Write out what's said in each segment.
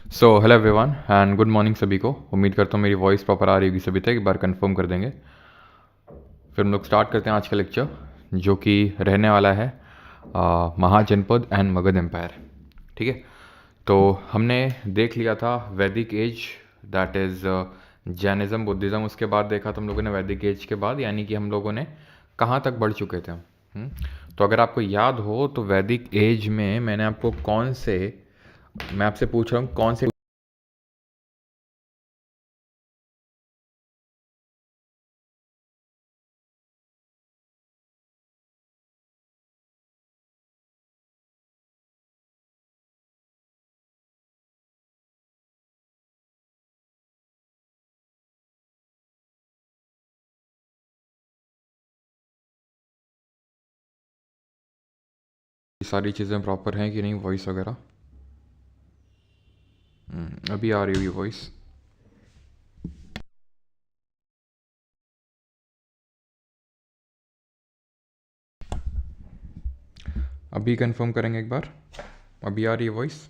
Hello everyone and good morning सभी को। उम्मीद करता हूँ मेरी वॉइस प्रॉपर आ रही होगी सभी तक। एक बार कंफर्म कर देंगे, फिर हम लोग स्टार्ट करते हैं आज का लेक्चर, जो कि रहने वाला है महाजनपद एंड मगध एम्पायर। ठीक है, तो हमने देख लिया था Vedic age, that is Jainism Buddhism. उसके बाद देखा था हम लोगों ने वैदिक एज के बाद, यानी कि हम लोगों ने कहाँ तक बढ़ चुके थे हम। तो अगर आपको याद हो तो वैदिक एज में मैंने आपको मैं आपसे पूछ रहा हूँ कौन से सारी चीज़ें प्रॉपर हैं कि नहीं, वॉइस वगैरह। अभी आ रही होगी वॉइस। अभी कंफर्म करेंगे एक बार, अभी आ रही है वॉइस।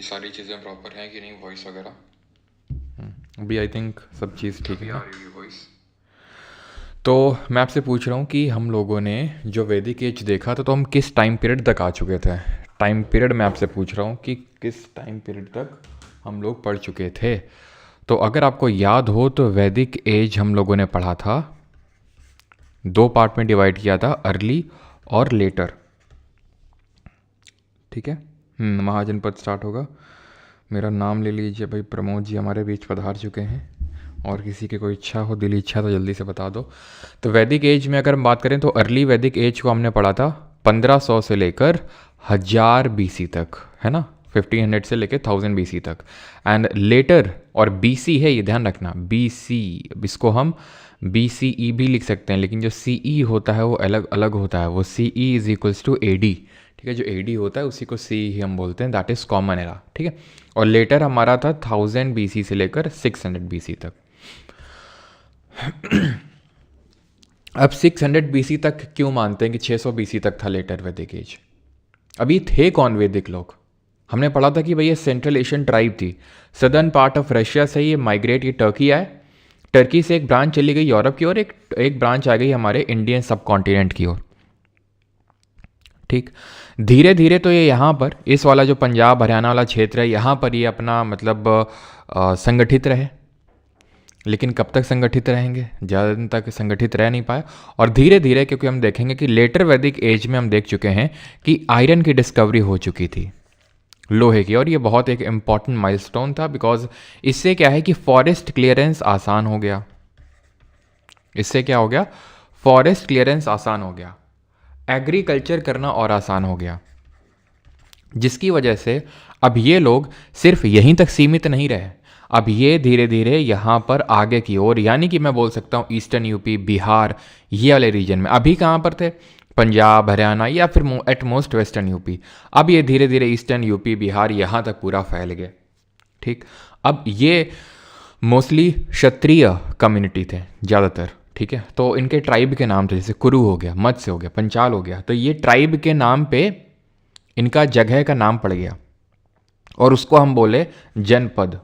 सारी चीज़ें प्रॉपर हैं कि नहीं, वॉइस वगैरह। अभी आई थिंक सब चीज़ ठीक है। आ रही होगी वॉइस। तो मैं आपसे पूछ रहा हूँ कि हम लोगों ने जो वैदिक एज देखा था, तो हम किस टाइम पीरियड तक आ चुके थे। टाइम पीरियड मैं आपसे पूछ रहा हूँ कि किस टाइम पीरियड तक हम लोग पढ़ चुके थे। तो अगर आपको याद हो तो वैदिक एज हम लोगों ने पढ़ा था, दो पार्ट में डिवाइड किया था, अर्ली और लेटर। ठीक है, महाजनपद स्टार्ट होगा। मेरा नाम ले लीजिए भाई, प्रमोद जी हमारे बीच पधार चुके हैं। और किसी की कोई इच्छा हो, दिली इच्छा, तो जल्दी से बता दो। तो वैदिक एज में अगर हम बात करें तो अर्ली वैदिक एज को हमने पढ़ा था 1500 से लेकर 1000 बीसी तक, है ना। 1500 से लेकर 1000 बीसी तक। एंड लेटर और बीसी है, ये ध्यान रखना, बीसी, इसको हम बीसीई भी लिख सकते हैं, लेकिन जो सीई होता है वो अलग अलग होता है। वो CE is equals to AD. ठीक है, जो एडी होता है उसी को सी ही हम बोलते हैं, दैट इज़ कॉमन एरा। ठीक है, और लेटर हमारा था 1000 बीसी से लेकर 600 बीसी तक। अब 600 बीसी तक क्यों मानते हैं कि 600 बीसी तक था लेटर वैदिक एज? अभी थे कौन वैदिक लोग? हमने पढ़ा था कि भाई ये सेंट्रल एशियन ट्राइब थी, सदर्न पार्ट ऑफ रशिया से ये माइग्रेट, ये टर्की आए, टर्की से एक ब्रांच चली गई यूरोप की ओर, एक ब्रांच आ गई हमारे इंडियन सब कॉन्टिनेंट की ओर। ठीक, धीरे धीरे तो ये यहाँ पर इस वाला जो पंजाब हरियाणा वाला क्षेत्र है, यहाँ पर ये अपना मतलब संगठित रहे। लेकिन कब तक संगठित रहेंगे? ज़्यादा दिन तक संगठित रह नहीं पाए। और धीरे धीरे, क्योंकि हम देखेंगे कि लेटर वैदिक एज में हम देख चुके हैं कि आयरन की डिस्कवरी हो चुकी थी, लोहे की, और ये बहुत एक इम्पॉर्टेंट माइलस्टोन था, बिकॉज इससे क्या है कि फॉरेस्ट क्लियरेंस आसान हो गया। इससे क्या हो गया? फॉरेस्ट क्लियरेंस आसान हो गया, एग्रीकल्चर करना और आसान हो गया, जिसकी वजह से अब ये लोग सिर्फ यहीं तक सीमित नहीं रहे। अब ये धीरे धीरे यहाँ पर आगे की ओर, यानी कि मैं बोल सकता हूँ ईस्टर्न यूपी, बिहार, ये वाले रीजन में। अभी कहाँ पर थे? पंजाब, हरियाणा, या फिर एट मोस्ट वेस्टर्न यूपी। अब ये धीरे धीरे ईस्टर्न यूपी, बिहार, यहाँ तक पूरा फैल गया। ठीक, अब ये मोस्टली क्षत्रिय कम्युनिटी थे ज़्यादातर। ठीक है, तो इनके ट्राइब के नाम थे, जैसे कुरु हो गया, मत्स्य हो गया, पंचाल हो गया। तो ये ट्राइब के नाम पे इनका जगह का नाम पड़ गया, और उसको हम बोले जनपद।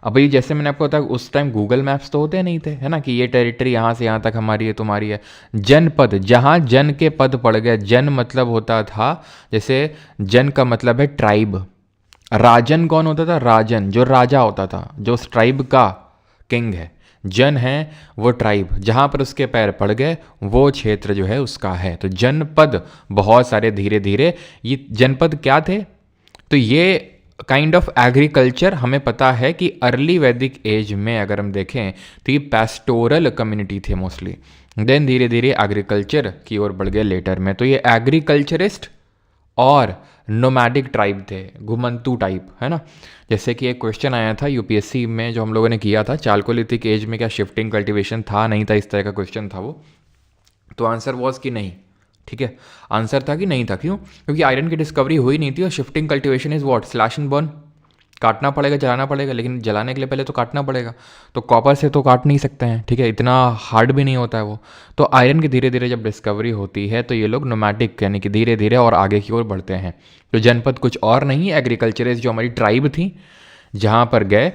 अब ये जैसे मैंने आपको बताया, उस टाइम गूगल मैप्स तो होते नहीं थे, है ना, कि ये टेरिटरी यहाँ से यहाँ तक हमारी है, तुम्हारी है। जनपद, जहाँ जन के पद पड़ गए। जन मतलब होता था, जैसे जन का मतलब है ट्राइब। राजन कौन होता था? राजन जो राजा होता था, जो उस ट्राइब का किंग है। जन है वो ट्राइब, जहाँ पर उसके पैर पड़ गए वो क्षेत्र जो है उसका है। तो जनपद बहुत सारे, धीरे धीरे ये जनपद क्या थे? तो ये काइंड ऑफ एग्रीकल्चर, हमें पता है कि अर्ली वैदिक एज में अगर हम देखें तो ये पेस्टोरल कम्युनिटी थे मोस्टली। देन धीरे धीरे एग्रीकल्चर की ओर बढ़ गए लेटर में। तो ये एग्रीकल्चरिस्ट और नोमैडिक ट्राइब थे, घुमंतू टाइप, है ना। जैसे कि एक क्वेश्चन आया था यूपीएससी में जो हम लोगों ने किया था, चालकोलिथिक एज में क्या शिफ्टिंग कल्टीवेशन था, नहीं था, इस तरह का क्वेश्चन था वो। तो आंसर वॉज कि नहीं। ठीक है, आंसर था कि नहीं था। क्यों? क्योंकि आयरन की डिस्कवरी हुई नहीं थी, और shifting cultivation is what? Slash and burn. काटना पड़ेगा, जलाना पड़ेगा, लेकिन जलाने के लिए पहले तो काटना पड़ेगा। तो कॉपर से तो काट नहीं सकते हैं, ठीक है, इतना हार्ड भी नहीं होता है वो। तो आयरन की धीरे धीरे जब डिस्कवरी होती है तो ये लोग नोमैटिक यानी कि धीरे धीरे और आगे की ओर बढ़ते हैं। तो जनपद कुछ और नहीं, एग्रीकल्चरिस्ट जो हमारी ट्राइब थी जहाँ पर गए,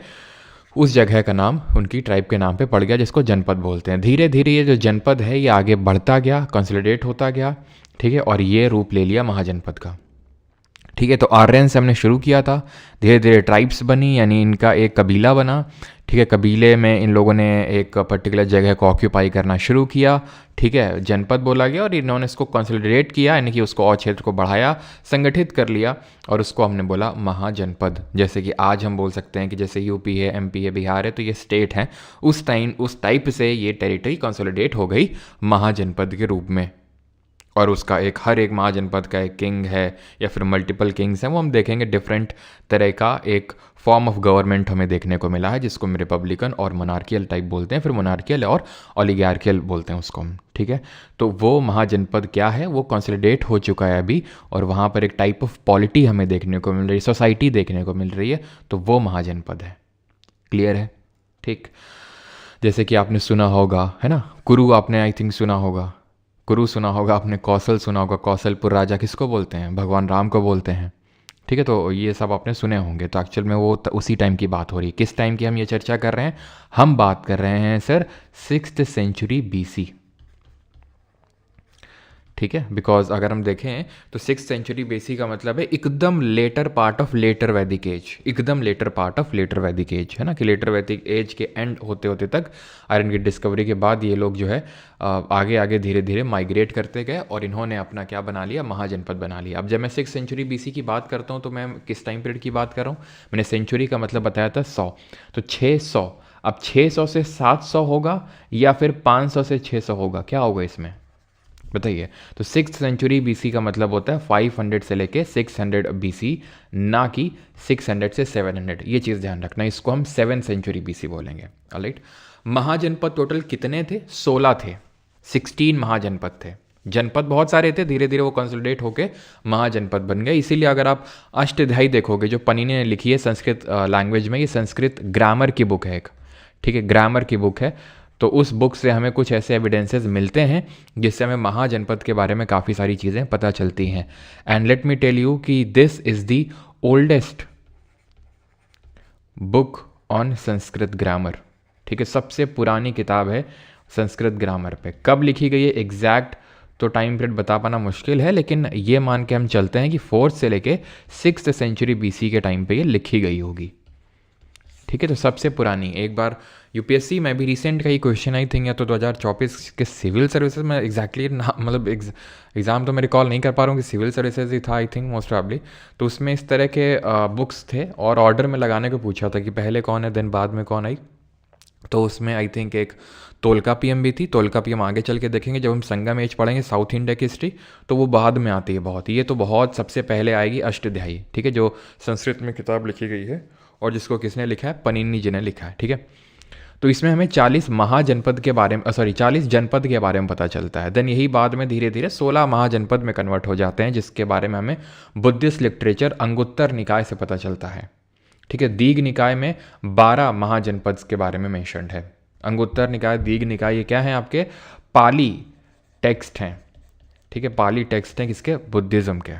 उस जगह का नाम उनकी ट्राइब के नाम पे पड़ गया, जिसको जनपद बोलते हैं। धीरे धीरे ये जो जनपद है ये आगे बढ़ता गया, कंसोलिडेट होता गया, ठीक है, और ये रूप ले लिया महाजनपद का। ठीक है, तो आर्यन से हमने शुरू किया था, धीरे धीरे ट्राइब्स बनी, यानी इनका एक कबीला बना। ठीक है, कबीले में इन लोगों ने एक पर्टिकुलर जगह को ऑक्यूपाई करना शुरू किया। ठीक है, जनपद बोला गया और इन्होंने इसको कंसोलिडेट किया, यानी कि उसको और क्षेत्र को बढ़ाया, संगठित कर लिया, और उसको हमने बोला महाजनपद। जैसे कि आज हम बोल सकते हैं कि जैसे यूपी है, एमपी है, बिहार है, तो ये स्टेट हैं, उस टाइप से ये टेरिटरी कंसोलिडेट हो गई महाजनपद के रूप में। और उसका एक हर एक महाजनपद का एक किंग है या फिर मल्टीपल किंग्स हैं, वो हम देखेंगे। डिफरेंट तरह का एक फॉर्म ऑफ गवर्नमेंट हमें देखने को मिला है, जिसको हम रिपब्लिकन और मोनार्कियल टाइप बोलते हैं, फिर मोनार्कियल और ओलिगार्कियल बोलते हैं उसको हम। ठीक है, तो वो महाजनपद क्या है, वो कंसोलिडेट हो चुका है अभी, और वहाँ पर एक टाइप ऑफ पॉलिटी हमें देखने को मिल रही है, सोसाइटी देखने को मिल रही है, तो वो महाजनपद है। क्लियर है? ठीक, जैसे कि आपने सुना होगा, है ना, कुरु आपने आई थिंक सुना होगा, कुरु सुना होगा आपने, कौशल सुना होगा, कौशलपुर राजा किसको बोलते हैं, भगवान राम को बोलते हैं। ठीक है, तो ये सब आपने सुने होंगे। तो एक्चुअल में वो उसी टाइम की बात हो रही है। किस टाइम की हम ये चर्चा कर रहे हैं? हम बात कर रहे हैं सर 6th सेंचुरी BC। ठीक है, बिकॉज अगर हम देखें तो 6th सेंचुरी BC का मतलब है एकदम लेटर पार्ट ऑफ लेटर वैदिक एज, एकदम लेटर पार्ट ऑफ लेटर वैदिक एज, है ना, कि लेटर वैदिक एज के एंड होते होते तक आयरन की डिस्कवरी के बाद ये लोग जो है आगे आगे धीरे धीरे माइग्रेट करते गए, और इन्होंने अपना क्या बना लिया, महाजनपद बना लिया। अब जब मैं 6th सेंचुरी BC की बात करता हूँ तो मैं किस टाइम पीरियड की बात कर रहा हूँ? मैंने सेंचुरी का मतलब बताया था 100, तो 600। अब 600 से 700 होगा या फिर 500 से 600 होगा, क्या होगा इसमें बताइए? तो 6th सेंचुरी BC का मतलब होता है 500 से लेके 600 BC, ना कि 600 से 700। ये चीज़ ध्यान रखना, इसको हम 7th सेंचुरी BC बोलेंगे। ऑलराइट, महाजनपद टोटल कितने थे? 16 थे, 16 महाजनपद थे। जनपद बहुत सारे थे, धीरे धीरे वो कंसोलिडेट होके महाजनपद बन गए। इसीलिए अगर आप अष्टध्यायी देखोगे जो पनीनी ने लिखी है संस्कृत लैंग्वेज में, ये संस्कृत ग्रामर की बुक है एक, ठीक है, ग्रामर की बुक है, तो उस बुक से हमें कुछ ऐसे एविडेंसेस मिलते हैं जिससे हमें महाजनपद के बारे में काफ़ी सारी चीज़ें पता चलती हैं। And let me tell you कि this is the oldest book on Sanskrit grammar. ठीक है, सबसे पुरानी किताब है संस्कृत ग्रामर पे। कब लिखी गई है एग्जैक्ट तो टाइम पीरियड बता पाना मुश्किल है, लेकिन ये मान के हम चलते हैं कि 4th से लेके 6th सेंचुरी BC के टाइम पे ये लिखी गई होगी। ठीक है, तो सबसे पुरानी। एक बार UPSC में भी रिसेंट का ही क्वेश्चन आई थिंक, या तो 2024 के सिविल सर्विसेज में एग्जैक्टली मतलब एग्ज़ाम तो मैं रिकॉल नहीं कर पा रहा हूँ कि सिविल सर्विसेज ही था आई थिंक मोस्ट प्रॉब्ली। तो उसमें इस तरह के बुक्स थे और ऑर्डर में लगाने को पूछा था कि पहले कौन है देन बाद में कौन आई। तो उसमें आई थिंक एक तोलका PM भी थी। तोलका PM आगे चल के देखेंगे जब हम संगम एज पढ़ेंगे साउथ इंडिया की हिस्ट्री, तो वो बाद में आती है बहुत। ये तो बहुत सबसे पहले आएगी अष्टध्यायी, ठीक है, जो संस्कृत में किताब लिखी गई है और जिसको किसने लिखा है? पनीनी जी ने लिखा है। ठीक है, तो इसमें हमें 40 महाजनपद के बारे में 40 जनपद के बारे में पता चलता है। देन यही बाद में धीरे धीरे 16 महाजनपद में कन्वर्ट हो जाते हैं, जिसके बारे में हमें बुद्धिस्ट लिटरेचर अंगुत्तर निकाय से पता चलता है। ठीक है, दीघ निकाय में 12 महाजनपद के बारे में मेंशन्ड है। अंगुत्तर निकाय, दीघ निकाय, ये क्या है? आपके पाली टेक्स्ट हैं। ठीक है, पाली टेक्स्ट हैं किसके? बुद्धिज़्म के।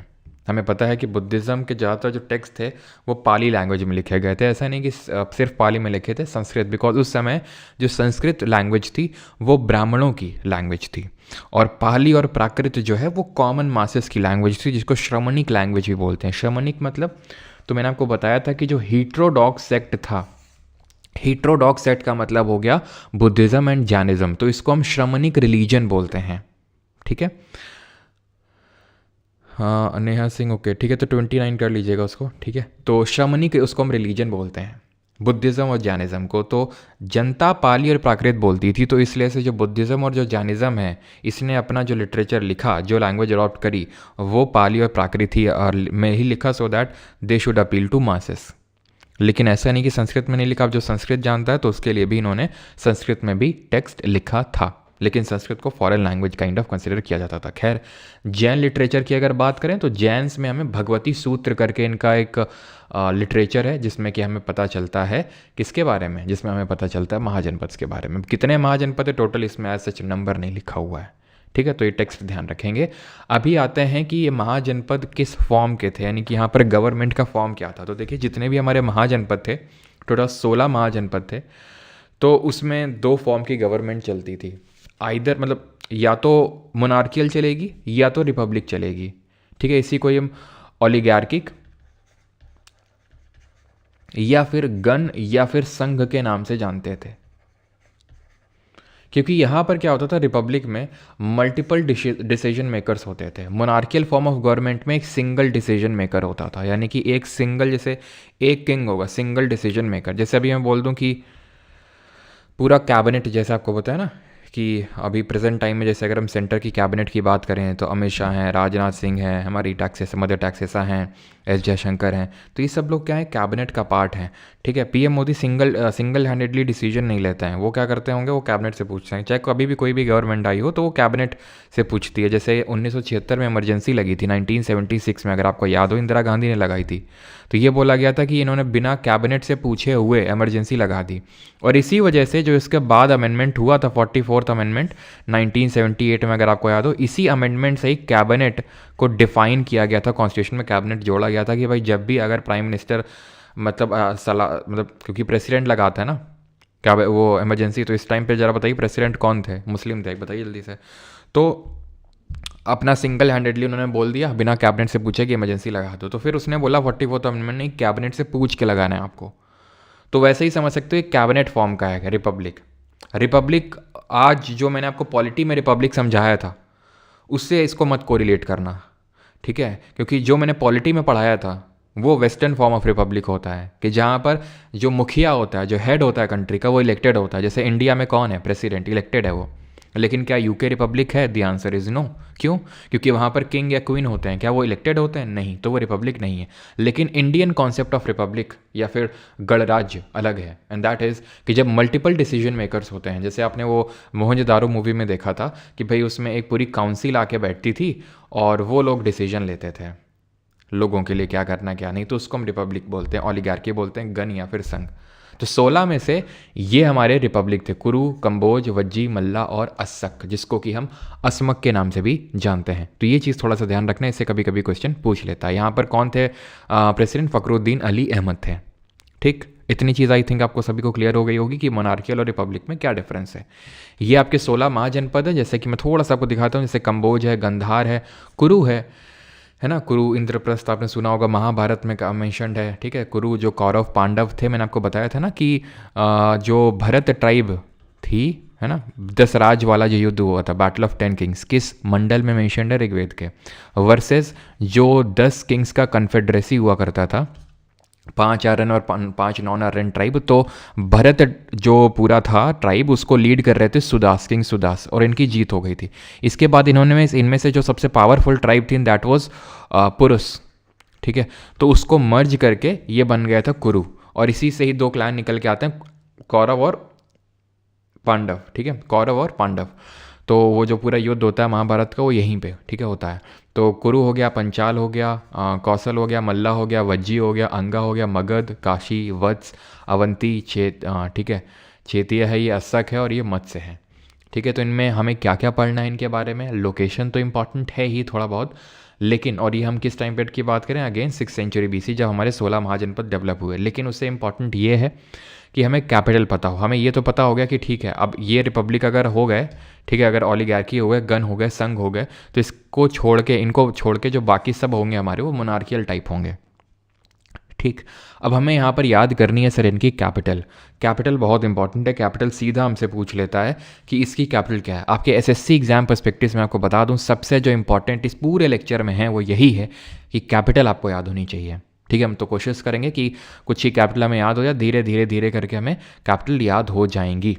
हमें पता है कि बुद्धिज़्म के ज़्यादातर जो टेक्स्ट थे वो पाली लैंग्वेज में लिखे गए थे। ऐसा नहीं कि सिर्फ पाली में लिखे थे, संस्कृत, बिकॉज उस समय जो संस्कृत लैंग्वेज थी वो ब्राह्मणों की लैंग्वेज थी, और पाली और प्राकृत जो है वो कॉमन मासेस की लैंग्वेज थी, जिसको श्रमणिक लैंग्वेज भी बोलते हैं। श्रमणिक मतलब, तो मैंने आपको बताया था कि जो हीट्रोडॉक्स सेक्ट था, हीट्रोडॉक्स सेक्ट का मतलब हो गया बुद्धिज़्म एंड जैनिज़्म, तो इसको हम श्रमणिक रिलीजन बोलते हैं। ठीक है, हाँ नेहा सिंह, ओके ठीक है, तो 29 कर लीजिएगा उसको। ठीक है, तो श्रमणिक उसको हम रिलीजन बोलते हैं, बुद्धिज़्म और जैनिज़्म को। तो जनता पाली और प्राकृत बोलती थी, तो इसलिए से जो बुद्धिज़्म और जो जैनिज़्म है, इसने अपना जो लिटरेचर लिखा, जो लैंग्वेज अडॉप्ट करी, वो पाली और प्राकृत ही और में ही लिखा, so that they should appeal to masses. लेकिन ऐसा नहीं कि संस्कृत में नहीं लिखा। अब जो संस्कृत जानता है तो उसके लिए भी इन्होंने संस्कृत में भी टेक्स्ट लिखा था, लेकिन संस्कृत को foreign language kind of consider किया जाता था। खैर, जैन लिटरेचर की अगर बात करें तो जैन्स में हमें भगवती सूत्र करके इनका एक लिटरेचर है, जिसमें कि हमें पता चलता है किसके बारे में, जिसमें हमें पता चलता है महाजनपद के बारे में। कितने महाजनपद है टोटल, इसमें एज सच नंबर नहीं लिखा हुआ है, ठीक है, तो ये टेक्स्ट ध्यान रखेंगे। अभी आते हैं कि ये महाजनपद किस फॉर्म के थे, यानी कि यहाँ पर गवर्नमेंट का फॉर्म क्या था। तो देखिए, जितने भी हमारे महाजनपद थे, टोटल 16 महाजनपद थे, तो उसमें 2 फॉर्म की गवर्नमेंट चलती थी। आइदर मतलब या तो मोनार्कियल चलेगी या तो रिपब्लिक चलेगी, ठीक है। इसी को हम ओलिगार्किक या फिर गण या फिर संघ के नाम से जानते थे, क्योंकि यहाँ पर क्या होता था, रिपब्लिक में मल्टीपल डिसीजन मेकर्स होते थे। मोनार्कियल फॉर्म ऑफ गवर्नमेंट में एक सिंगल डिसीजन मेकर होता था, यानी कि एक सिंगल, जैसे एक किंग होगा, सिंगल डिसीजन मेकर। जैसे अभी मैं बोल दूं कि पूरा कैबिनेट, जैसे आपको पता है ना कि अभी प्रेजेंट टाइम में जैसे अगर हम सेंटर की कैबिनेट की बात करें तो अमित शाह हैं, राजनाथ सिंह हैं, हमारी टैक्सेस मदर टैक्सेसा हैं, एस जयशंकर हैं, तो ये सब लोग क्या है, कैबिनेट का पार्ट हैं, ठीक है। PM Modi single handedly decision नहीं लेते हैं, वो क्या करते होंगे, वो कैबिनेट से पूछते हैं। चाहे कभी भी कोई भी गवर्नमेंट आई हो तो वो कैबिनेट से पूछती है। जैसे 1976 में इमरजेंसी लगी थी, 1976 में, अगर आपको याद हो, इंदिरा गांधी ने लगाई थी, तो ये बोला गया था कि इन्होंने बिना कैबिनेट से पूछे हुए इमरजेंसी लगा दी। और इसी वजह से जो इसके बाद अमेंडमेंट हुआ था, 44th अमेंडमेंट 1978 में, अगर आपको याद हो, इसी अमेंडमेंट से ही कैबिनेट को डिफाइन किया गया था, कॉन्स्टिट्यूशन में कैबिनेट जोड़ा गया था कि भाई जब भी अगर प्राइम मिनिस्टर मतलब क्योंकि प्रेसिडेंट लगाता है ना क्या वो इमरजेंसी, तो इस टाइम पे जरा बताइए प्रेसिडेंट कौन थे, मुस्लिम थे, बताइए जल्दी से। तो अपना सिंगल हैंडेडली उन्होंने बोल दिया बिना कैबिनेट से पूछे कि इमरजेंसी लगा दो। तो फिर उसने बोला 44th अमेंडमेंट नहीं, कैबिनेट से पूछ के लगाना है आपको। तो वैसे ही समझ सकते हो, एक कैबिनेट फॉर्म का है रिपब्लिक। रिपब्लिक आज जो मैंने आपको पॉलिटी में रिपब्लिक समझाया था, उससे इसको मत कोरिलेट करना, ठीक है, क्योंकि जो मैंने पॉलिटी में पढ़ाया था वो वेस्टर्न फॉर्म ऑफ रिपब्लिक होता है, कि जहाँ पर जो मुखिया होता है, जो हेड होता है कंट्री का, वो इलेक्टेड होता है। जैसे इंडिया में कौन है, प्रेसिडेंट, इलेक्टेड है वो। लेकिन क्या यूके रिपब्लिक है? The answer is no. क्यों? क्योंकि वहाँ पर किंग या क्वीन होते हैं, क्या वो इलेक्टेड होते हैं? नहीं, तो वो रिपब्लिक नहीं है। लेकिन इंडियन कॉन्सेप्ट ऑफ रिपब्लिक या फिर गणराज्य अलग है, एंड दैट इज़ कि जब मल्टीपल डिसीजन मेकर्स होते हैं। जैसे आपने वो मोहनजोदारो मूवी में देखा था कि भाई उसमें एक पूरी काउंसिल आके बैठती थी और वो लोग डिसीजन लेते थे लोगों के लिए क्या करना क्या नहीं, तो उसको हम रिपब्लिक बोलते हैं, ओलिगार्की बोलते हैं, गण या फिर संघ। तो 16 में से ये हमारे रिपब्लिक थे, कुरु, कंबोज, वज्जी, मल्ला और अस्सक, जिसको कि हम असमक के नाम से भी जानते हैं। तो ये चीज़ थोड़ा सा ध्यान रखना, इससे कभी कभी क्वेश्चन पूछ लेता है। यहाँ पर कौन थे प्रेसिडेंट? फखरुद्दीन अली अहमद थे, ठीक। इतनी चीज़ आई थिंक आपको सभी को क्लियर हो गई होगी कि मोनार्कियल और रिपब्लिक में क्या डिफरेंस है। ये आपके 16 महाजनपद है, जैसे कि मैं थोड़ा सा आपको दिखाता हूँ। जैसे कंबोज है, गंधार है, कुरु है ना, कुरु इंद्रप्रस्थ आपने सुना होगा, महाभारत में मेंशनड है, ठीक है। कुरु जो कौरव पांडव थे, मैंने आपको बताया था ना कि जो भरत ट्राइब थी, है ना, 10 राज वाला जो युद्ध हुआ था, बैटल ऑफ 10 किंग्स, किस मंडल में मेंशनड है? ऋग्वेद के। वर्सेस जो 10 किंग्स का कन्फेडरेसी हुआ करता था, 5 आर्यन और 5 नॉन आर्यन ट्राइब। तो भरत जो पूरा था ट्राइब, उसको लीड कर रहे थे सुदास, किंग सुदास, और इनकी जीत हो गई थी। इसके बाद इनमें से जो सबसे पावरफुल ट्राइब थी, दैट वाज पुरुष, ठीक है। तो उसको मर्ज करके ये बन गया था कुरु, और इसी से ही 2 क्लैन निकल के आते हैं, कौरव और पांडव, ठीक है, कौरव और पांडव। तो वो जो पूरा युद्ध होता है महाभारत का, वो यहीं पे, ठीक है, होता है। तो कुरु हो गया, पंचाल हो गया, कौशल हो गया, मल्ला हो गया, वज्जी हो गया, अंगा हो गया, मगध, काशी, वत्स, अवंती, ठीक है, चेतिया है, ये अस्सक है और ये मत्स्य है, ठीक है। तो इनमें हमें क्या क्या पढ़ना है इनके बारे में? लोकेशन तो इंपॉर्टेंट है ही थोड़ा बहुत, लेकिन और ये हम किस टाइम पीरियड की बात करें? अगेन 6th सेंचुरी BC, जब हमारे 16 महाजनपद डेवलप हुए। लेकिन उससे इंपॉर्टेंट ये है कि हमें कैपिटल पता हो। हमें ये तो पता हो गया कि ठीक है, अब ये रिपब्लिक अगर हो गए, ठीक है, अगर ओलिगार्की हो गए, गण हो गए, संघ हो गए, तो इनको छोड़ के जो बाकी सब होंगे हमारे, वो मोनार्कियल टाइप होंगे, ठीक। अब हमें यहाँ पर याद करनी है सर इनकी कैपिटल। कैपिटल बहुत इंपॉर्टेंट है। कैपिटल सीधा हमसे पूछ लेता है कि इसकी कैपिटल क्या है। आपके SSC एग्जाम पर्सपेक्टिव में आपको बता दूँ, सबसे जो इंपॉर्टेंट इस पूरे लेक्चर में है वो यही है कि कैपिटल आपको याद होनी चाहिए, ठीक है। हम तो कोशिश करेंगे कि कुछ ही कैपिटल हमें याद हो जाए, धीरे धीरे धीरे करके हमें कैपिटल याद हो जाएंगी,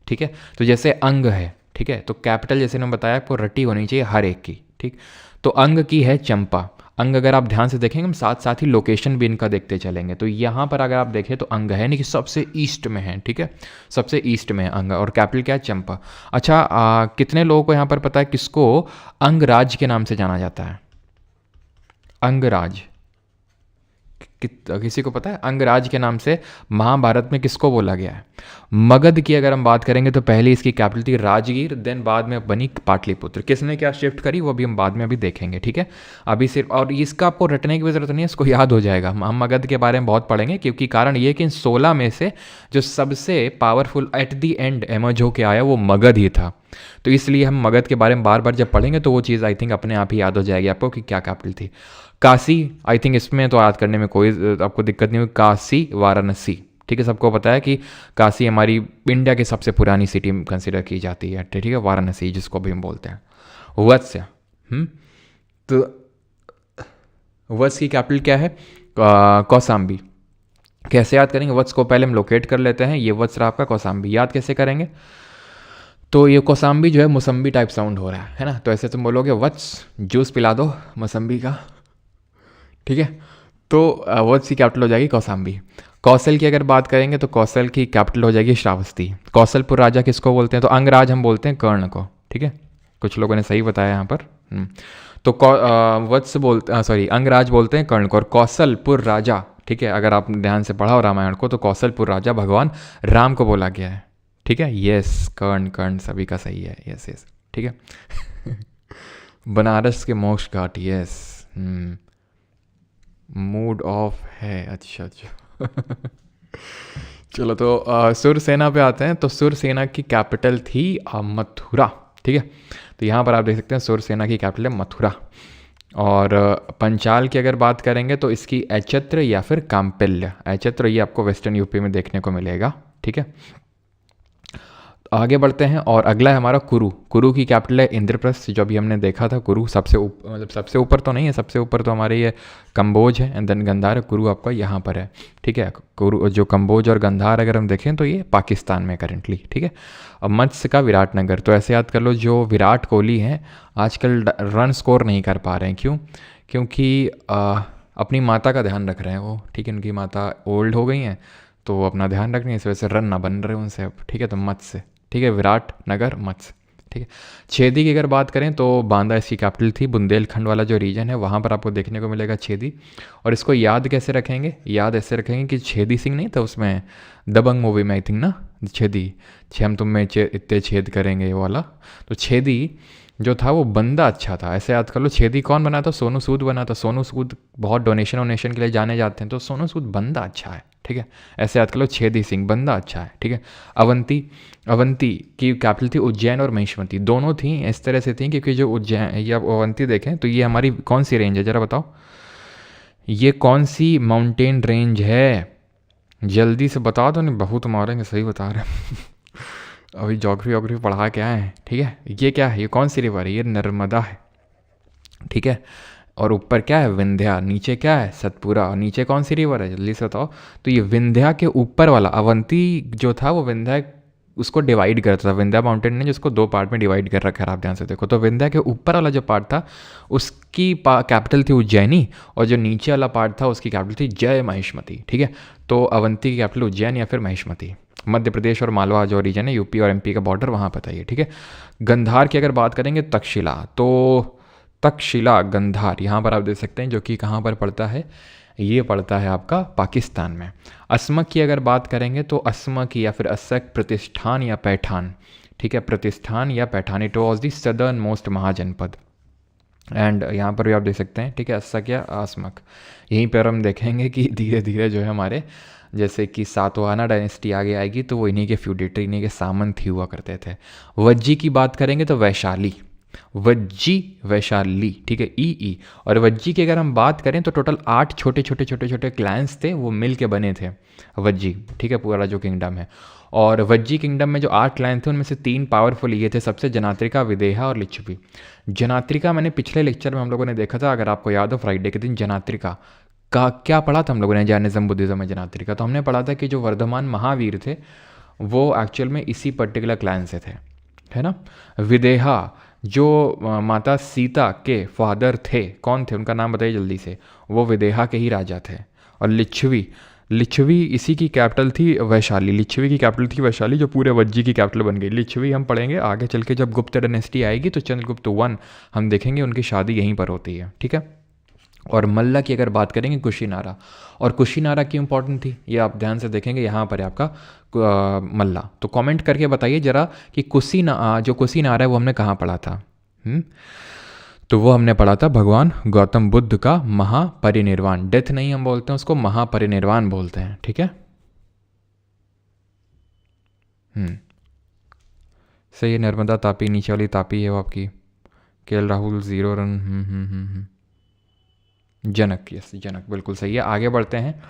ठीक है। तो जैसे अंग है, ठीक है, तो कैपिटल जैसे मैंने बताया आपको रटी होनी चाहिए हर एक की, ठीक। तो अंग की है चंपा, अंग अगर आप ध्यान से देखेंगे हम साथ साथ ही लोकेशन भी इनका देखते चलेंगे। तो यहाँ पर अगर आप देखें तो अंग है नहीं कि सबसे ईस्ट में है, ठीक है, सबसे ईस्ट में है अंग, और कैपिटल क्या है, चंपा। अच्छा कितने लोगों को यहाँ पर पता है किसको अंगराज के नाम से जाना जाता है? अंगराज किसी को पता है अंगराज के नाम से महाभारत में किसको बोला गया है? मगध की अगर हम बात करेंगे तो पहले इसकी कैपिटल थी राजगीर, देन बाद में बनी पाटलिपुत्र। किसने क्या शिफ्ट करी वो भी हम बाद में अभी देखेंगे, ठीक है। अभी सिर्फ, और इसका आपको रटने की भी जरूरत नहीं है, इसको याद हो जाएगा। हम मगध के बारे में बहुत पढ़ेंगे, क्योंकि कारण ये कि इन 16 में से जो सबसे powerful at the and emerge होके आया वो मगध ही था। तो इसलिए हम मगध के बारे में बार बार जब पढ़ेंगे तो वो चीज़ आई थिंक अपने आप ही याद हो जाएगी आपको कि क्या कैपिटल थी। काशी, आई थिंक इसमें तो याद करने में कोई आपको दिक्कत नहीं हुई। काशी, वाराणसी, ठीक है, सबको पता है कि काशी हमारी इंडिया की सबसे पुरानी सिटी कंसिडर की जाती है, ठीक है, वाराणसी जिसको भी हम बोलते हैं। वत्स, तो वत्स की कैपिटल क्या है? कौसाम्बी। कैसे याद करेंगे? वत्स को पहले हम लोकेट कर लेते हैं, ये वत्स रहा आपका कौसाम्बी। याद कैसे करेंगे? तो ये कौसाम्बी जो है मौसम्बी टाइप साउंड हो रहा है ना, तो ऐसे तुम बोलोगे वत्स जूस पिला दो मौसम्बी का, ठीक है। तो वत्स की कैपिटल हो जाएगी कौसाम्बी। कौशल की अगर बात करेंगे तो कौशल की कैपिटल हो जाएगी श्रावस्ती। कौशलपुर राजा किसको बोलते हैं? तो अंगराज हम बोलते हैं कर्ण को, ठीक है, कुछ लोगों ने सही बताया यहाँ पर। तो वत्स बोलते, सॉरी, अंगराज बोलते हैं कर्ण को, और कौशलपुर राजा, ठीक है, अगर आप ध्यान से पढ़ा हो रामायण को तो कौशलपुर राजा भगवान राम को बोला गया है, ठीक है। यस, कर्ण कर्ण सभी का सही है, यस यस, ठीक है। बनारस के मोक्ष घाट, यस, मूड ऑफ है, अच्छा अच्छा। चलो तो सुरसेना पे आते हैं। तो सुरसेना की कैपिटल थी मथुरा, ठीक है। तो यहाँ पर आप देख सकते हैं सुरसेना की कैपिटल है मथुरा। और पंचाल की अगर बात करेंगे तो इसकी ऐचत्र या फिर काम्पिल्य। ऐचत्र ये आपको वेस्टर्न यूपी में देखने को मिलेगा, ठीक है। आगे बढ़ते हैं और अगला है हमारा कुरु। कुरु की कैपिटल है इंद्रप्रस्थ, जो अभी हमने देखा था। कुरु सबसे मतलब सबसे ऊपर तो नहीं है, सबसे ऊपर तो हमारे ये कंबोज है एंड देन गंधार है। कुरु आपका यहाँ पर है, ठीक है। कुरु जो कंबोज और गंधार अगर हम देखें तो ये पाकिस्तान में करेंटली, ठीक है। और मत्स्य का विराटनगर, तो ऐसे याद कर लो जो विराट कोहली हैं आजकल रन स्कोर नहीं कर पा रहे हैं, क्यों? क्योंकि अपनी माता का ध्यान रख रहे हैं वो, ठीक है। उनकी माता ओल्ड हो गई हैं तो वो अपना ध्यान रख रही है, इस वजह से रन ना बन रहे उनसे अब, ठीक है। तो मत्स्य, ठीक है, विराट नगर मत्स्य, ठीक है। छेदी की अगर बात करें तो बांदा इसकी कैपिटल थी। बुंदेलखंड वाला जो रीजन है वहाँ पर आपको देखने को मिलेगा छेदी। और इसको याद कैसे रखेंगे? याद ऐसे रखेंगे कि छेदी सिंह नहीं था उसमें दबंग मूवी में, आई थिंक ना, छेदी, हम तुम में इतने छेद करेंगे वो वाला। तो छेदी जो था वो बंदा अच्छा था, ऐसे याद कर लो। छेदी कौन बना था? सोनू सूद बना था। सोनू सूद बहुत डोनेशन वोनेशन के लिए जाने जाते हैं, तो सोनू सूद बंदा अच्छा है, ठीक है। ऐसे याद कर लो, छेदी सिंह बंदा अच्छा है, ठीक है। अवंती, अवंती की कैपिटल थी उज्जैन और महिष्मती, दोनों थी इस तरह से थी क्योंकि जो उज्जैन या अवंती देखें तो ये हमारी कौन सी रेंज है ज़रा बताओ, ये कौन सी माउंटेन रेंज है? जल्दी से बता दो, नहीं बहुत मारेंगे, सही बता रहे हैं। अभी जोग्राफी वोग्राफी पढ़ा के आए हैं, ठीक है। ये क्या है? ये कौन सी रिवर है? ये नर्मदा है, ठीक है। और ऊपर क्या है? विंध्या। नीचे क्या है? सतपुरा। और नीचे कौन सी रिवर है? जल्दी से बताओ। तो ये विंध्या के ऊपर वाला अवंती जो था वो विंध्या उसको डिवाइड करता था। विंध्या माउंटेन ने जिसको दो पार्ट में डिवाइड कर रखा है, आप ध्यान से देखो। तो विंध्या के ऊपर वाला जो पार्ट था उसकी कैपिटल थी उज्जैनी, और जो नीचे वाला पार्ट था उसकी कैपिटल थी जय महिष्मती, ठीक है। तो अवंती की कैपिटल उज्जैन या फिर महिष्मती। मध्य प्रदेश और मालवा जो रीजन है, यूपी और एमपी का बॉर्डर, वहाँ पता है, ठीक है। गंधार की अगर बात करेंगे तक्षशिला, तो तक्षशिला गंधार यहाँ पर आप देख सकते हैं, जो कि कहाँ पर पड़ता है? ये पड़ता है आपका पाकिस्तान में। असमक की अगर बात करेंगे तो असमक या फिर असक प्रतिष्ठान या पैठान, ठीक है, प्रतिष्ठान या Paithan, it was the southernmost mahajanapada. And यहाँ पर भी आप देख सकते हैं, ठीक है, असक या असमक। यहीं पर हम देखेंगे कि धीरे धीरे जो है हमारे जैसे कि सातवाहना डायनेस्टी आगे आएगी तो वो इन्हीं के फ्यूडेटरी, इन्हीं के सामंत ही हुआ करते थे। वज्जी की बात करेंगे तो वैशाली, वज्जी वैशाली, ठीक है, ई। और वज्जी की अगर हम बात करें तो टोटल 8 छोटे छोटे छोटे छोटे क्लैंस थे, वो मिल के बने थे वज्जी, ठीक है, पूरा जो किंगडम है। और वज्जी किंगडम में जो 8 क्लैन थे उनमें से 3 पावरफुल ये थे सबसे, जनात्रिका, विदेहा और लिच्छवी। जनात्रिका मैंने पिछले लेक्चर में हम लोगों ने देखा था, अगर आपको याद हो, फ्राइडे के दिन जनात्रिका का क्या पढ़ा था हम लोगों ने, जैनिज्म बुद्धिज्म में जनात्रिका। तो हमने पढ़ा था कि जो वर्धमान महावीर थे वो एक्चुअल में इसी पर्टिकुलर क्लैन से थे, है ना। विदेहा, जो माता सीता के फादर थे, कौन थे उनका नाम बताइए जल्दी से, वो विदेहा के ही राजा थे। और लिच्छवी, लिच्छवी इसी की कैपिटल थी वैशाली, लिच्छवी की कैपिटल थी वैशाली, जो पूरे वज्जी की कैपिटल बन गई। लिच्छवी हम पढ़ेंगे आगे चल के, जब गुप्त डायनेस्टी आएगी तो चंद्रगुप्त वन हम देखेंगे, उनकी शादी यहीं पर होती है, ठीक है। और मल्ला की अगर बात करेंगे कुशीनारा, और कुशीनारा क्यों इंपॉर्टेंट थी ये आप ध्यान से देखेंगे, यहाँ पर है आपका मल्ला। तो कमेंट करके बताइए जरा कि जो कुशीनारा है वो हमने कहाँ पढ़ा था। तो वो हमने पढ़ा था भगवान गौतम बुद्ध का महापरिनिर्वाण। डेथ नहीं हम बोलते हैं उसको, महापरिनिर्वाण बोलते हैं, ठीक है। सही है, नर्मदा तापी नीचे वाली तापी है वो आपकी। KL Rahul 0 run. Janak, yes Janak बिल्कुल सही है। आगे बढ़ते हैं,